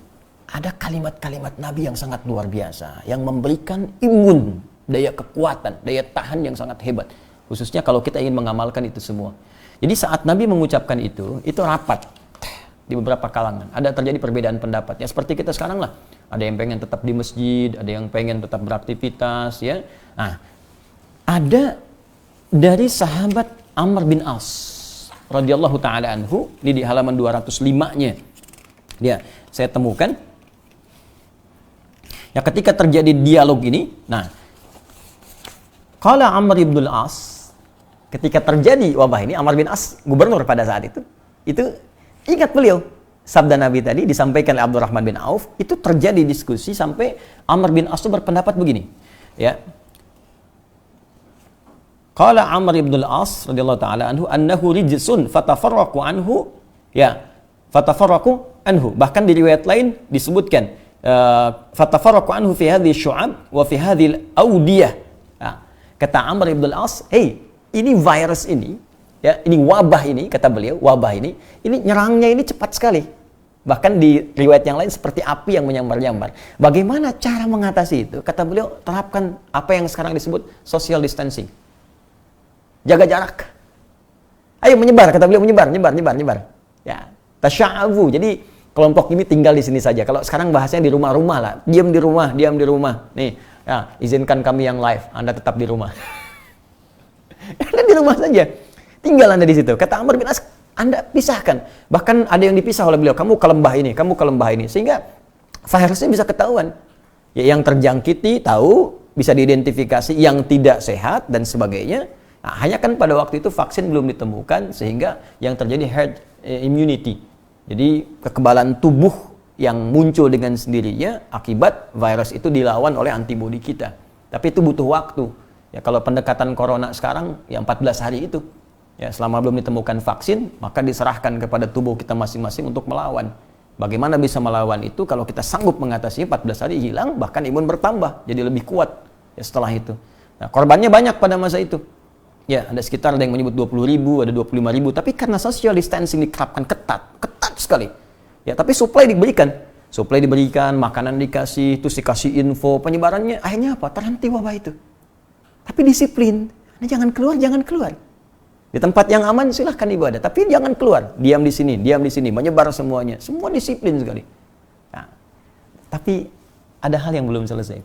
ada kalimat-kalimat Nabi yang sangat luar biasa, yang memberikan imun, daya kekuatan, daya tahan yang sangat hebat. Khususnya kalau kita ingin mengamalkan itu semua. Jadi saat Nabi mengucapkan itu rapat di beberapa kalangan. Ada terjadi perbedaan pendapat. Ya seperti kita sekarang lah. Ada yang pengen tetap di masjid, ada yang pengen tetap beraktivitas, ya. Nah, ada dari sahabat Amr bin As radhiyallahu taala anhu, ini di halaman 205-nya. Ya, saya temukan. Ya ketika terjadi dialog ini, nah, qala Amr bin As, ketika terjadi wabah ini, Amr bin As gubernur pada saat itu ingat beliau sabda Nabi tadi disampaikan oleh Abdurrahman bin Auf, itu terjadi diskusi sampai Amr bin As itu berpendapat begini, ya. Qala Amr bin As radhiyallahu taala anhu annahu rijsun fatafarraqu anhu, ya, fatafarraqu anhu. Bahkan di riwayat lain disebutkan fatafarraqu anhu fi hadhihi syu'ab wa fi hadhihi al-awdiyah. Nah, kata Amr bin As, ini virus ini, ya, ini wabah ini, kata beliau, wabah ini nyerangnya ini cepat sekali. Bahkan di riwayat yang lain seperti api yang menyambar-nyambar. Bagaimana cara mengatasi itu? Kata beliau, terapkan apa yang sekarang disebut social distancing. Jaga jarak. Ayo menyebar, kata beliau, menyebar. Ya, tasya'abu. Jadi kelompok ini tinggal di sini saja. Kalau sekarang bahasanya di rumah-rumah lah. Diam di rumah. Nih, ya, izinkan kami yang live, Anda tetap di rumah. Anda di rumah saja, tinggal Anda di situ. Kata Amr bin As, Anda pisahkan. Bahkan ada yang dipisah oleh beliau. Kamu ke lembah ini, sehingga virusnya bisa ketahuan. Ya, yang terjangkiti tahu, bisa diidentifikasi, yang tidak sehat dan sebagainya. Nah, hanya kan pada waktu itu vaksin belum ditemukan, sehingga yang terjadi herd immunity. Jadi kekebalan tubuh yang muncul dengan sendirinya akibat virus itu dilawan oleh antibodi kita. Tapi itu butuh waktu. Ya, kalau pendekatan corona sekarang yang 14 hari itu, ya selama belum ditemukan vaksin, maka diserahkan kepada tubuh kita masing-masing untuk melawan. Bagaimana bisa melawan itu kalau kita sanggup mengatasi 14 hari hilang, bahkan imun bertambah, jadi lebih kuat ya setelah itu. Nah, korbannya banyak pada masa itu. Ya, ada sekitar ada yang menyebut 20.000, ada 25.000, tapi karena social distancing diterapkan ketat sekali. Ya, tapi supply diberikan, makanan dikasih, terus dikasih info, penyebarannya akhirnya apa? Terhenti wabah itu. Tapi disiplin, nah, jangan keluar. Di tempat yang aman silahkan ibadah, tapi jangan keluar, diam di sini, menyebar semuanya, semua disiplin sekali. Nah, tapi ada hal yang belum selesai.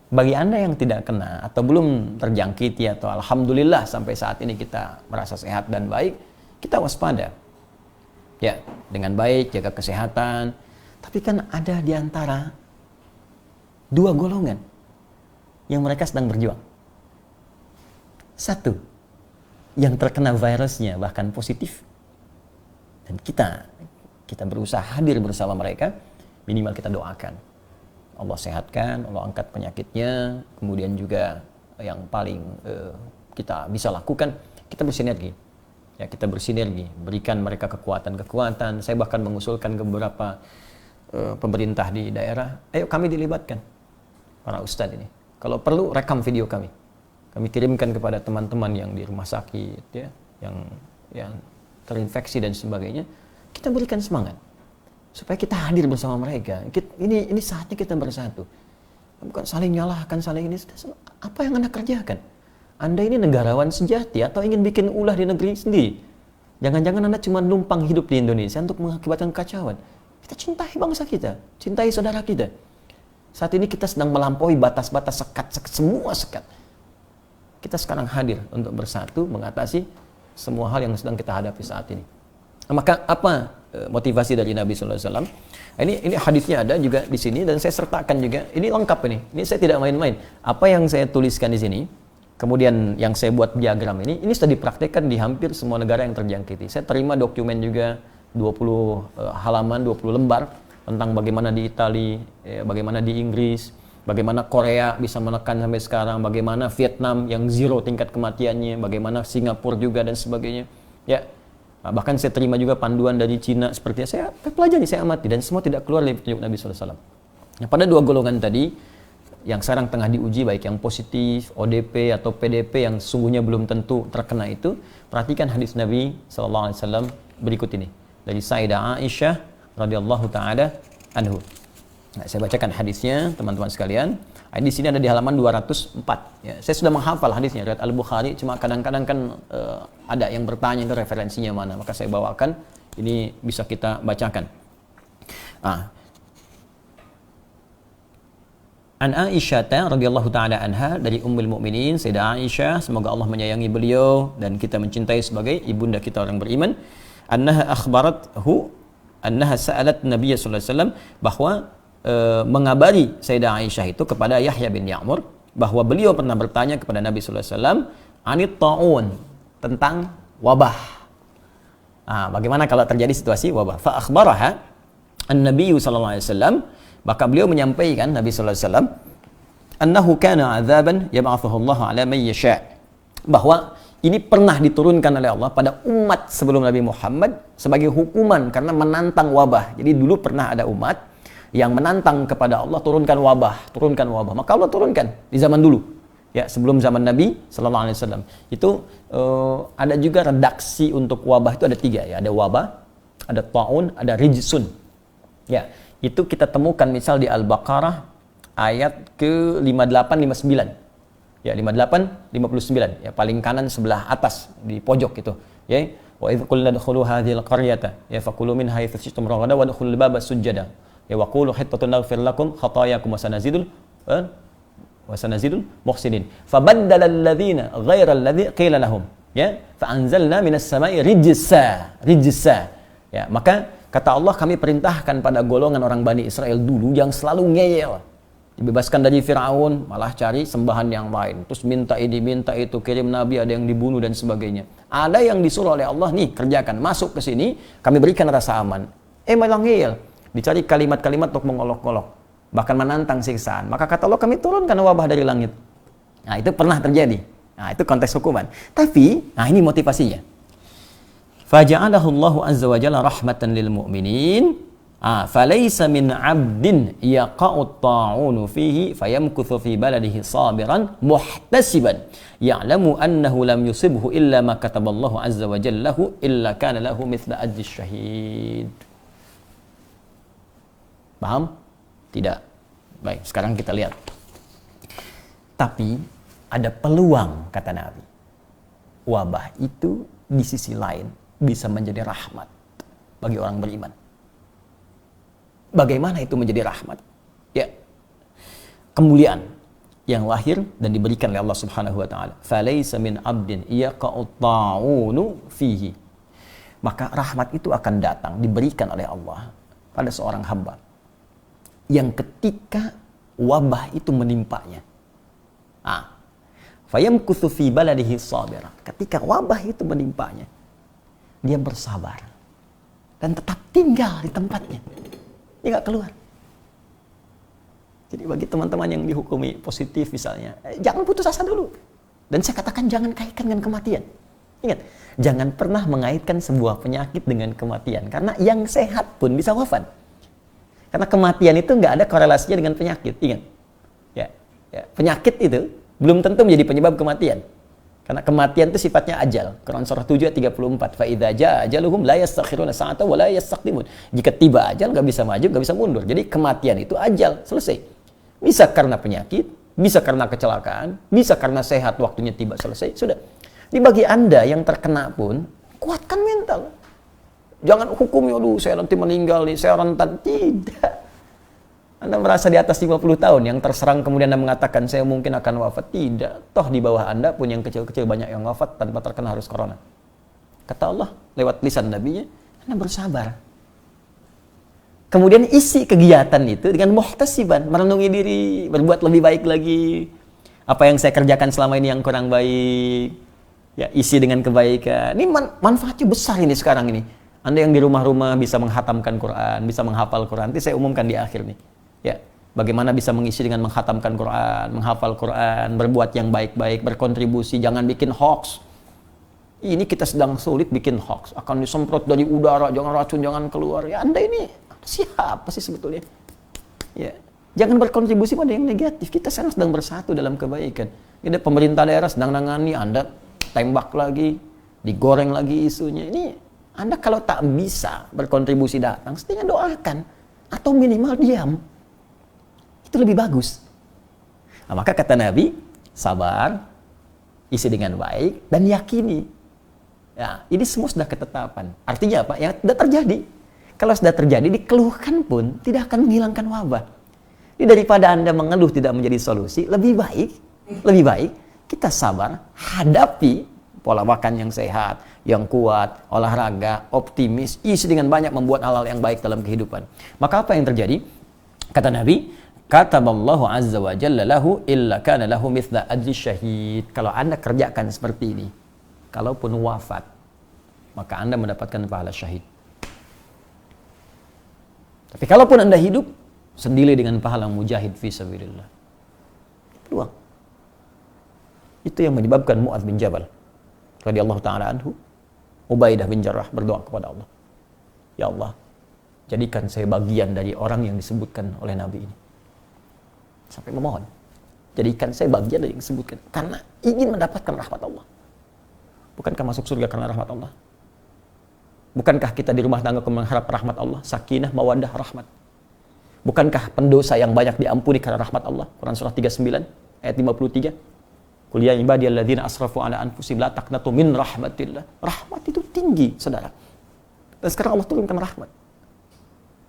Bagi Anda yang tidak kena atau belum terjangkiti atau alhamdulillah sampai saat ini kita merasa sehat dan baik, kita waspada. Ya, dengan baik, jaga kesehatan. Tapi kan ada di antara dua golongan yang mereka sedang berjuang. Satu, yang terkena virusnya bahkan positif. Dan kita berusaha hadir bersama mereka, minimal kita doakan. Allah sehatkan, Allah angkat penyakitnya, kemudian juga yang paling kita bisa lakukan, kita bersinergi. Ya, kita bersinergi, berikan mereka kekuatan. Saya bahkan mengusulkan ke beberapa pemerintah di daerah, ayo kami dilibatkan, para ustadz ini. Kalau perlu, rekam video kami. Kami kirimkan kepada teman-teman yang di rumah sakit, ya, yang terinfeksi dan sebagainya. Kita berikan semangat. Supaya kita hadir bersama mereka. Ini saatnya kita bersatu. Bukan saling nyalahkan, saling ini. Apa yang Anda kerjakan? Anda ini negarawan sejati atau ingin bikin ulah di negeri sendiri? Jangan-jangan Anda cuma numpang hidup di Indonesia untuk mengakibatkan kekacauan. Kita cintai bangsa kita, cintai saudara kita. Saat ini kita sedang melampaui batas-batas semua sekat. Kita sekarang hadir untuk bersatu mengatasi semua hal yang sedang kita hadapi saat ini. Maka apa motivasi dari Nabi Sallallahu Alaihi Wasallam? Ini hadisnya ada juga di sini dan saya sertakan juga. Ini lengkap ini. Ini saya tidak main-main. Apa yang saya tuliskan di sini, kemudian yang saya buat diagram ini sudah dipraktekkan di hampir semua negara yang terjangkiti. Saya terima dokumen juga 20 halaman, 20 lembar tentang bagaimana di Italia, bagaimana di Inggris, bagaimana Korea bisa menekan sampai sekarang, bagaimana Vietnam yang zero tingkat kematiannya, bagaimana Singapura juga dan sebagainya. Ya. Bahkan saya terima juga panduan dari Cina seperti saya pelajari, saya amati dan semua tidak keluar dari petunjuk Nabi sallallahu alaihi wasallam. Nah, pada dua golongan tadi yang sekarang tengah diuji, baik yang positif, ODP atau PDP yang sungguhnya belum tentu terkena itu, perhatikan hadis Nabi sallallahu alaihi wasallam berikut ini dari Sayyidah Aisyah radhiyallahu taala anhu. Nah, saya bacakan hadisnya teman-teman sekalian. Di sini ada di halaman 204. Ya, saya sudah menghafal hadisnya riwayat Al-Bukhari, cuma kadang-kadang kan ada yang bertanya itu referensinya mana, maka saya bawakan. Ini bisa kita bacakan. An Aisyah radhiyallahu taala anha, dari Ummul Mukminin Sayyidah Aisyah, semoga Allah menyayangi beliau dan kita mencintai sebagai ibunda kita orang beriman, annaha akhbarathu annaha sa'alat Nabiy sallallahu alaihi wasallam, bahwa mengabari Sayyidah Aisyah itu kepada Yahya bin Ya'mur bahwa beliau pernah bertanya kepada Nabi sallallahu alaihi wasallam anit ta'un, tentang wabah. Bagaimana kalau terjadi situasi wabah? Fa akhbaraha an-nabiy sallallahu alaihi wasallam, maka beliau menyampaikan, Nabi sallallahu alaihi wasallam, annahu kana 'adzaban yab'athuhu Allah 'ala man yasha', bahwa ini pernah diturunkan oleh Allah pada umat sebelum Nabi Muhammad sebagai hukuman karena menantang wabah. Jadi dulu pernah ada umat yang menantang kepada Allah, turunkan wabah. Maka Allah turunkan di zaman dulu, ya, sebelum zaman Nabi Sallallahu Alaihi Wasallam. Itu ada juga redaksi untuk wabah itu ada 3, ya. Ada wabah, ada ta'un, ada rijsun. Ya, itu kita temukan misal di Al-Baqarah ayat ke 58, 59. Ya, 58, 59. Ya, paling kanan sebelah atas di pojok itu. Ya, wa idz qulna dkhulu hadhil qaryata ya faqulu minha haythu syi'tum raghadan wa dkhulul baba sujada. Ya waqulu hittatun naghfir lakum khatayakum wa sanazidul muhsinin. Fabaddala alladhina ghayra alladhi qila lahum, ya, fa anzalna minas sama'i rijsa. Ya, maka kata Allah, kami perintahkan pada golongan orang Bani Israel dulu yang selalu ngeyel. Dibebaskan dari Firaun, malah cari sembahan yang lain. Terus minta ini, minta itu, kirim nabi, ada yang dibunuh dan sebagainya. Ada yang disuruh oleh Allah, nih kerjakan, masuk ke sini, kami berikan rasa aman. Malah ngeyel. Dicari kalimat-kalimat untuk mengolok-olok, bahkan menantang siksaan. Maka kata Allah, kami turunkan wabah dari langit. Nah, itu pernah terjadi. Nah, itu konteks hukuman. Tapi, nah ini motivasinya. Faja'alahu Allahu azza wa jalla rahmatan lil mu'minin. Falaysa min 'abdin yaqa'u ta'unu fihi fayamkuthu fi baladihi sabiran muhtasiban ya'lamu annahu lam yusibhu illa ma kataballahu azza wa jalla lahu illa kana lahu mithla ajri syahid. Paham? Tidak. Baik, sekarang kita lihat. Tapi ada peluang, kata Nabi. Wabah itu di sisi lain bisa menjadi rahmat bagi orang beriman. Bagaimana itu menjadi rahmat? Ya, kemuliaan yang lahir dan diberikan oleh Allah Subhanahu wa taala. Falaysa min 'abdin yaqa'u ta'unu fihi. Maka rahmat itu akan datang, diberikan oleh Allah pada seorang hamba yang ketika wabah itu menimpanya. Fayamkuthu fi baladihi sabira. Ketika wabah itu menimpanya, dia bersabar dan tetap tinggal di tempatnya. Dia nggak keluar. Jadi bagi teman-teman yang dihukumi positif misalnya, jangan putus asa dulu. Dan saya katakan jangan kaitkan dengan kematian. Ingat, jangan pernah mengaitkan sebuah penyakit dengan kematian. Karena yang sehat pun bisa wafat. Karena kematian itu nggak ada korelasinya dengan penyakit. Ingat, ya, penyakit itu belum tentu menjadi penyebab kematian. Karena kematian itu sifatnya ajal. Quran surah 7 ayat 34. Fa idza jaa ajaluhum la yastakhiruna sa'atan wa la yastaqdimun. Jika tiba ajal enggak bisa maju, enggak bisa mundur. Jadi kematian itu ajal, selesai. Bisa karena penyakit, bisa karena kecelakaan, bisa karena sehat waktunya tiba selesai, sudah. Di bagi Anda yang terkena pun, kuatkan mental. Jangan hukumi, aduh saya nanti meninggal nih, saya rentan. Tidak. Anda merasa di atas 50 tahun yang terserang kemudian Anda mengatakan saya mungkin akan wafat. Tidak. Toh di bawah Anda pun yang kecil-kecil banyak yang wafat tanpa terkena harus corona. Kata Allah lewat lisan Nabi-Nya, Anda bersabar. Kemudian isi kegiatan itu dengan muhtasiban, merenungi diri, berbuat lebih baik lagi. Apa yang saya kerjakan selama ini yang kurang baik, ya isi dengan kebaikan. Ini manfaatnya besar ini sekarang ini. Anda yang di rumah-rumah bisa menghatamkan Quran, bisa menghafal Quran. Nanti saya umumkan di akhir nih. Ya, bagaimana bisa mengisi dengan menghatamkan Quran, menghafal Quran, berbuat yang baik-baik, berkontribusi, jangan bikin hoax. Ini kita sedang sulit bikin hoax, akan disemprot dari udara, jangan racun, jangan keluar. Ya, Anda ini siapa sih sebetulnya? Ya, jangan berkontribusi pada yang negatif. Kita sekarang sedang bersatu dalam kebaikan. Ini pemerintah daerah sedang nangani, Anda tembak lagi, digoreng lagi isunya. Ini Anda kalau tak bisa berkontribusi datang, setidaknya doakan atau minimal diam. Itu lebih bagus. Nah, maka kata Nabi, sabar, isi dengan baik, dan yakini. Ya, ini semua sudah ketetapan. Artinya apa? Ya, sudah terjadi. Kalau sudah terjadi, dikeluhkan pun tidak akan menghilangkan wabah. Jadi daripada Anda mengeluh tidak menjadi solusi, lebih baik kita sabar, hadapi pola makan yang sehat, yang kuat, olahraga, optimis, isi dengan banyak membuat hal-hal yang baik dalam kehidupan. Maka apa yang terjadi? Kata Nabi, kataballahu azza wa jalla lahu illa kana lahu mithla ajri syahid. Kalau Anda kerjakan seperti ini, kalaupun wafat, maka Anda mendapatkan pahala syahid. Tapi kalaupun Anda hidup, senilai dengan pahala mujahid fi sabilillah. Peluang. Itu yang menyebabkan Mu'adz bin Jabal radhiyallahu taala anhu, Ubaidah bin Jarrah berdoa kepada Allah. Ya Allah, jadikan saya bagian dari orang yang disebutkan oleh Nabi ini. Sampai memohon, jadikan saya bagian dari yang disebutkan, karena ingin mendapatkan rahmat Allah. Bukankah masuk surga karena rahmat Allah? Bukankah kita di rumah tangga mengharap rahmat Allah? Sakinah, mawaddah, rahmat. Bukankah pendosa yang banyak diampuni karena rahmat Allah? Quran surah 39 ayat 53. Qul ya ibadiyalladzina asrafu ala anfusihim la taqnatu min rahmatillah. Rahmat itu tinggi, saudara. Dan sekarang Allah turunkan rahmat.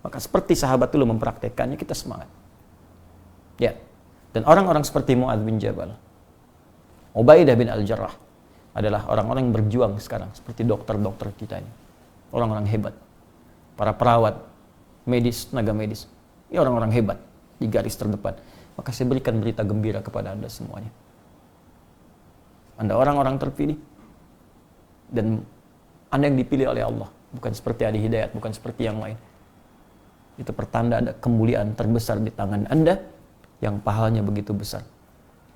Maka seperti sahabat dulu mempraktekannya, kita semangat. Ya. Dan orang-orang seperti Mu'adz bin Jabal, Ubaidah bin Al-Jarrah adalah orang-orang yang berjuang sekarang seperti dokter-dokter kita ini. Orang-orang hebat. Para perawat, medis, tenaga medis. Ini orang-orang hebat di garis terdepan. Maka saya berikan berita gembira kepada Anda semuanya. Anda orang-orang terpilih. Dan Anda yang dipilih oleh Allah. Bukan seperti Adi Hidayat, bukan seperti yang lain. Itu pertanda ada kemuliaan terbesar di tangan Anda yang pahalanya begitu besar.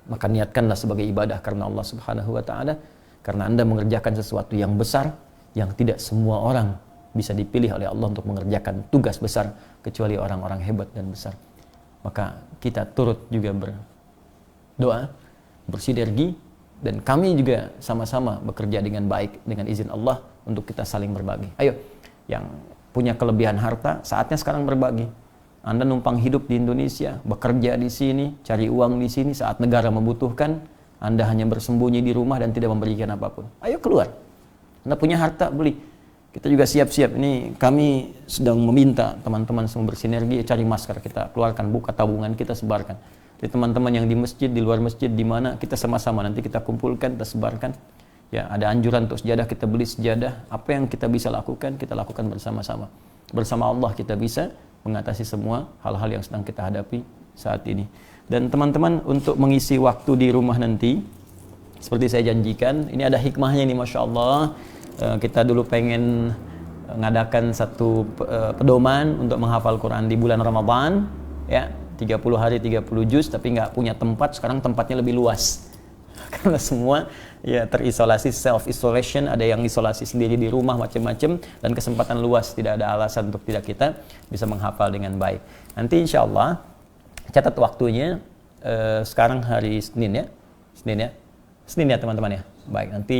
maka niatkanlah sebagai ibadah karena Allah Subhanahu wa taala, karena Anda mengerjakan sesuatu yang besar yang tidak semua orang bisa dipilih oleh Allah untuk mengerjakan tugas besar kecuali orang-orang hebat dan besar. Maka kita turut juga berdoa, bersinergi, dan kami juga sama-sama bekerja dengan baik dengan izin Allah untuk kita saling berbagi. Ayo, yang punya kelebihan harta, saatnya sekarang berbagi. Anda numpang hidup di Indonesia, bekerja di sini, cari uang di sini, saat negara membutuhkan, Anda hanya bersembunyi di rumah dan tidak memberikan apapun. Ayo keluar. Anda punya harta, beli. Kita juga siap-siap. Ini kami sedang meminta teman-teman semua bersinergi, cari masker, kita keluarkan, buka tabungan, kita sebarkan. Jadi teman-teman yang di masjid, di luar masjid, di mana, kita sama-sama nanti kita kumpulkan, kita sebarkan. Ya, ada anjuran untuk sejadah, kita beli sejadah. Apa yang kita bisa lakukan, kita lakukan bersama-sama. Bersama Allah kita bisa mengatasi semua hal-hal yang sedang kita hadapi saat ini. Dan teman-teman, untuk mengisi waktu di rumah nanti, seperti saya janjikan, ini ada hikmahnya nih, Masya Allah. Kita dulu pengen ngadakan satu pedoman untuk menghafal Quran di bulan Ramadan, ya, 30 hari 30 juz, tapi nggak punya tempat. Sekarang tempatnya lebih luas karena semua ya terisolasi, self isolation, ada yang isolasi sendiri di rumah macam-macam, dan kesempatan luas, tidak ada alasan untuk tidak kita bisa menghafal dengan baik. Nanti insya Allah catat waktunya, sekarang hari Senin ya teman-teman ya. Baik, nanti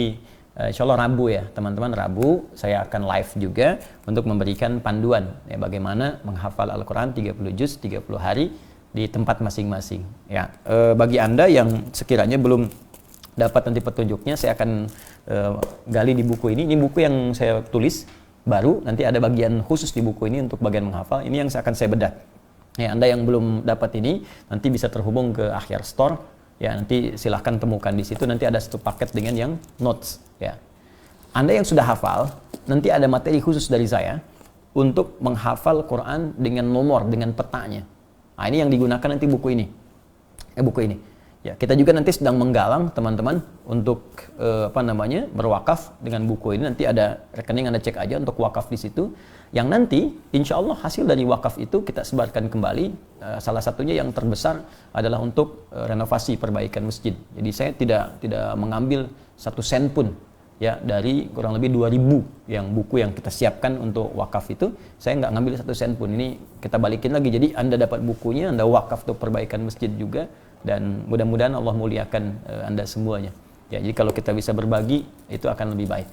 insya Allah Rabu ya teman-teman, Rabu saya akan live juga untuk memberikan panduan ya, bagaimana menghafal Al-Quran 30 juz 30 hari di tempat masing-masing ya. Bagi Anda yang sekiranya belum dapat nanti petunjuknya, saya akan gali di buku ini. Ini buku yang saya tulis baru, nanti ada bagian khusus di buku ini untuk bagian menghafal. Ini yang akan saya bedah ya. Anda yang belum dapat ini nanti bisa terhubung ke Akhyar Store ya, nanti silahkan temukan di situ. Nanti ada satu paket dengan yang notes ya. Anda yang sudah hafal, nanti ada materi khusus dari saya untuk menghafal Quran dengan nomor, dengan petanya. Nah, ini yang digunakan nanti buku ini. Buku ini. Ya, kita juga nanti sedang menggalang teman-teman untuk berwakaf dengan buku ini. Nanti ada rekening, Anda cek aja untuk wakaf di situ. Yang nanti insya Allah hasil dari wakaf itu kita sebarkan kembali. Salah satunya yang terbesar adalah untuk renovasi perbaikan masjid. Jadi saya tidak mengambil 1 sen pun ya dari kurang lebih 2.000 yang buku yang kita siapkan untuk wakaf itu. Saya nggak ngambil 1 sen pun. Ini kita balikin lagi. Jadi Anda dapat bukunya, Anda wakaf untuk perbaikan masjid juga, dan mudah-mudahan Allah muliakan Anda semuanya. Ya, jadi kalau kita bisa berbagi itu akan lebih baik.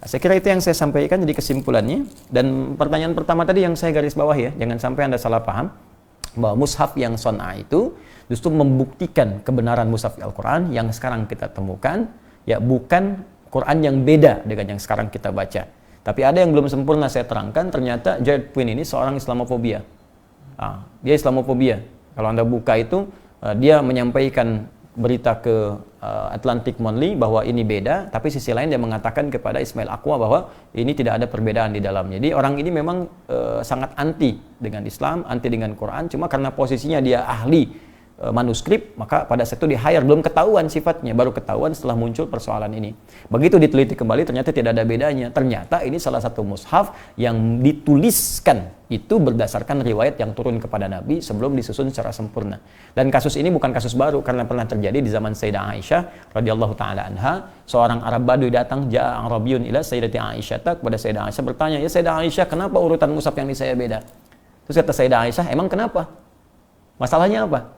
Saya kira itu yang saya sampaikan jadi kesimpulannya. Dan pertanyaan pertama tadi yang saya garis bawah ya, jangan sampai Anda salah paham bahwa mushaf yang son'a itu justru membuktikan kebenaran mushaf Al-Quran yang sekarang kita temukan, ya, bukan Quran yang beda dengan yang sekarang kita baca. Tapi ada yang belum sempurna saya terangkan, ternyata Jared Quinn ini seorang Islamofobia. Dia Islamofobia. Kalau Anda buka itu, dia menyampaikan berita ke Atlantic Monthly bahwa ini beda, tapi sisi lain dia mengatakan kepada Ismail Aqwa bahwa ini tidak ada perbedaan di dalamnya. Jadi orang ini memang sangat anti dengan Islam, anti dengan Quran, cuma karena posisinya dia ahli manuskrip, maka pada saat itu di-hire, belum ketahuan sifatnya, baru ketahuan setelah muncul persoalan ini. Begitu diteliti kembali, ternyata tidak ada bedanya. Ternyata ini salah satu mushaf yang dituliskan itu berdasarkan riwayat yang turun kepada Nabi sebelum disusun secara sempurna. Dan kasus ini bukan kasus baru, karena pernah terjadi di zaman Sayyidah Aisyah radhiyallahu taala anha. Seorang Arab Badui datang, ja'a Arabiyun ila Sayyidati Aisyah, kepada Sayyidah Aisyah bertanya, "Ya Sayyidah Aisyah, kenapa urutan mushaf yang di saya beda?" Terus kata Sayyidah Aisyah, "Emang kenapa? Masalahnya apa?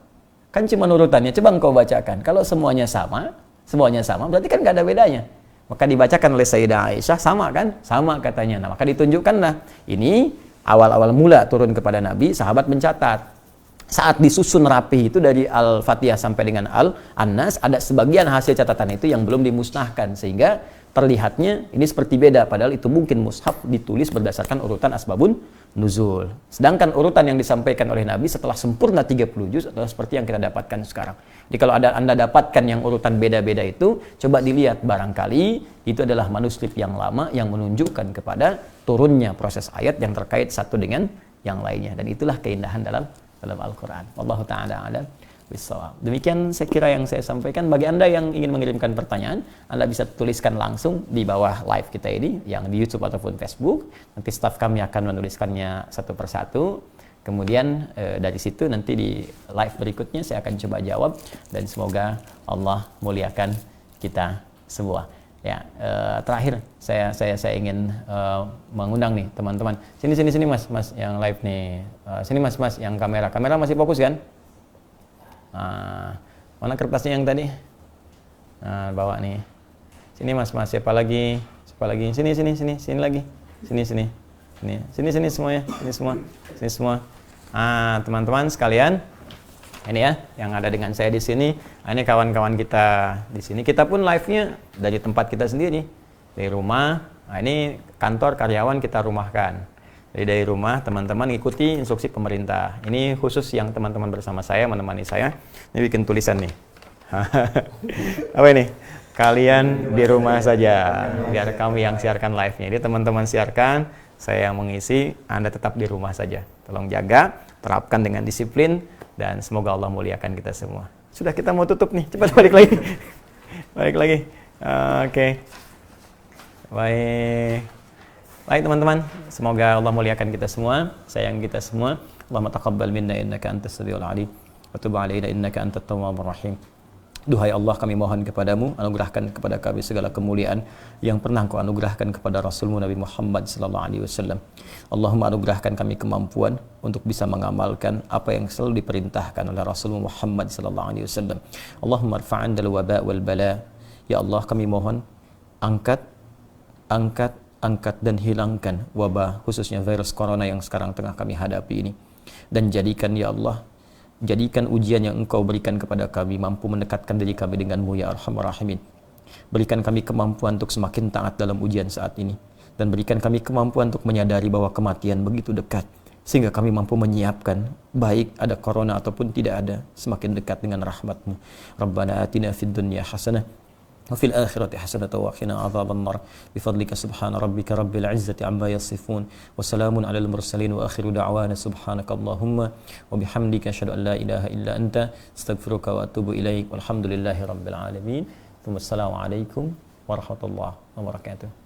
Kan cuma urutannya, coba engkau bacakan. Kalau semuanya sama berarti kan nggak ada bedanya." Maka dibacakan oleh Sayyidah Aisyah, sama kan? Sama katanya. Nah, maka ditunjukkanlah ini awal-awal mula turun kepada Nabi, sahabat mencatat. Saat disusun rapi itu dari Al-Fatihah sampai dengan Al-Nas, ada sebagian hasil catatan itu yang belum dimusnahkan, sehingga terlihatnya ini seperti beda, padahal itu mungkin mushaf ditulis berdasarkan urutan asbabun nuzul. Sedangkan urutan yang disampaikan oleh Nabi setelah sempurna 30 juz adalah seperti yang kita dapatkan sekarang. Jadi kalau Anda dapatkan yang urutan beda-beda itu, coba dilihat, barangkali itu adalah manuskrip yang lama yang menunjukkan kepada turunnya proses ayat yang terkait satu dengan yang lainnya. Dan itulah keindahan dalam Al-Quran. Wallahu ta'ala a'lam bissawab. Demikian saya kira yang saya sampaikan. Bagi Anda yang ingin mengirimkan pertanyaan, Anda bisa tuliskan langsung di bawah live kita ini, yang di YouTube ataupun Facebook. Nanti staf kami akan menuliskannya satu persatu. Kemudian dari situ nanti di live berikutnya saya akan coba jawab, dan semoga Allah muliakan kita semua. Ya, terakhir saya ingin mengundang nih teman-teman. Sini Mas yang live nih. Sini Mas yang kamera masih fokus kan? Mana kertasnya yang tadi? Nah, bawa nih. Sini Mas siapa lagi? Sini lagi. Sini semuanya. Sini semua. Teman-teman sekalian, ini ya yang ada dengan saya di sini. Ini kawan-kawan kita di sini. Kita pun live-nya dari tempat kita sendiri, dari rumah. Ini kantor karyawan kita rumahkan. Jadi dari rumah teman-teman ikuti instruksi pemerintah. Ini khusus yang teman-teman bersama saya, menemani saya. Ini bikin tulisan nih. Apa ini? Kalian di rumah saja, biar kami yang siarkan live-nya. Jadi teman-teman siarkan, saya yang mengisi, Anda tetap di rumah saja. Tolong jaga, terapkan dengan disiplin, dan semoga Allah muliakan kita semua. Sudah, kita mau tutup nih, cepat balik lagi. Oke. Baik teman-teman, semoga Allah muliakan kita semua, sayang kita semua. Allahumma taqabbal minna innaka antas samiul alim wa tub alaina innaka antat tawwabur rahim. Duhai Allah, kami mohon kepadamu, anugerahkan kepada kami segala kemuliaan yang pernah Kau anugerahkan kepada Rasulmu Nabi Muhammad sallallahu alaihi wasallam. Allahumma anugerahkan kami kemampuan untuk bisa mengamalkan apa yang selalu diperintahkan oleh Rasulmu Muhammad sallallahu alaihi wasallam. Allahumma irfa'an dal waba wal bala. Ya Allah, kami mohon angkat dan hilangkan wabah, khususnya virus corona yang sekarang tengah kami hadapi ini. Dan jadikan ya Allah, jadikan ujian yang Engkau berikan kepada kami mampu mendekatkan diri kami denganmu ya Arhamar Rahimin. Berikan kami kemampuan untuk semakin taat dalam ujian saat ini, dan berikan kami kemampuan untuk menyadari bahwa kematian begitu dekat, sehingga kami mampu menyiapkan baik ada corona ataupun tidak ada, semakin dekat dengan rahmat-Mu. Rabbana atina fid dunya hasanah وفي الآخرة حسنة وقنا عذاب النار بفضلك سبحان ربك رب العزة عما يصفون وسلام على المرسلين وآخر دعوانا سبحانك اللهم وبحمدك أشهد أن لا إله إلا أنت استغفرك وأتوب إليك والحمد لله رب العالمين ثم السلام عليكم ورحمة الله وبركاته.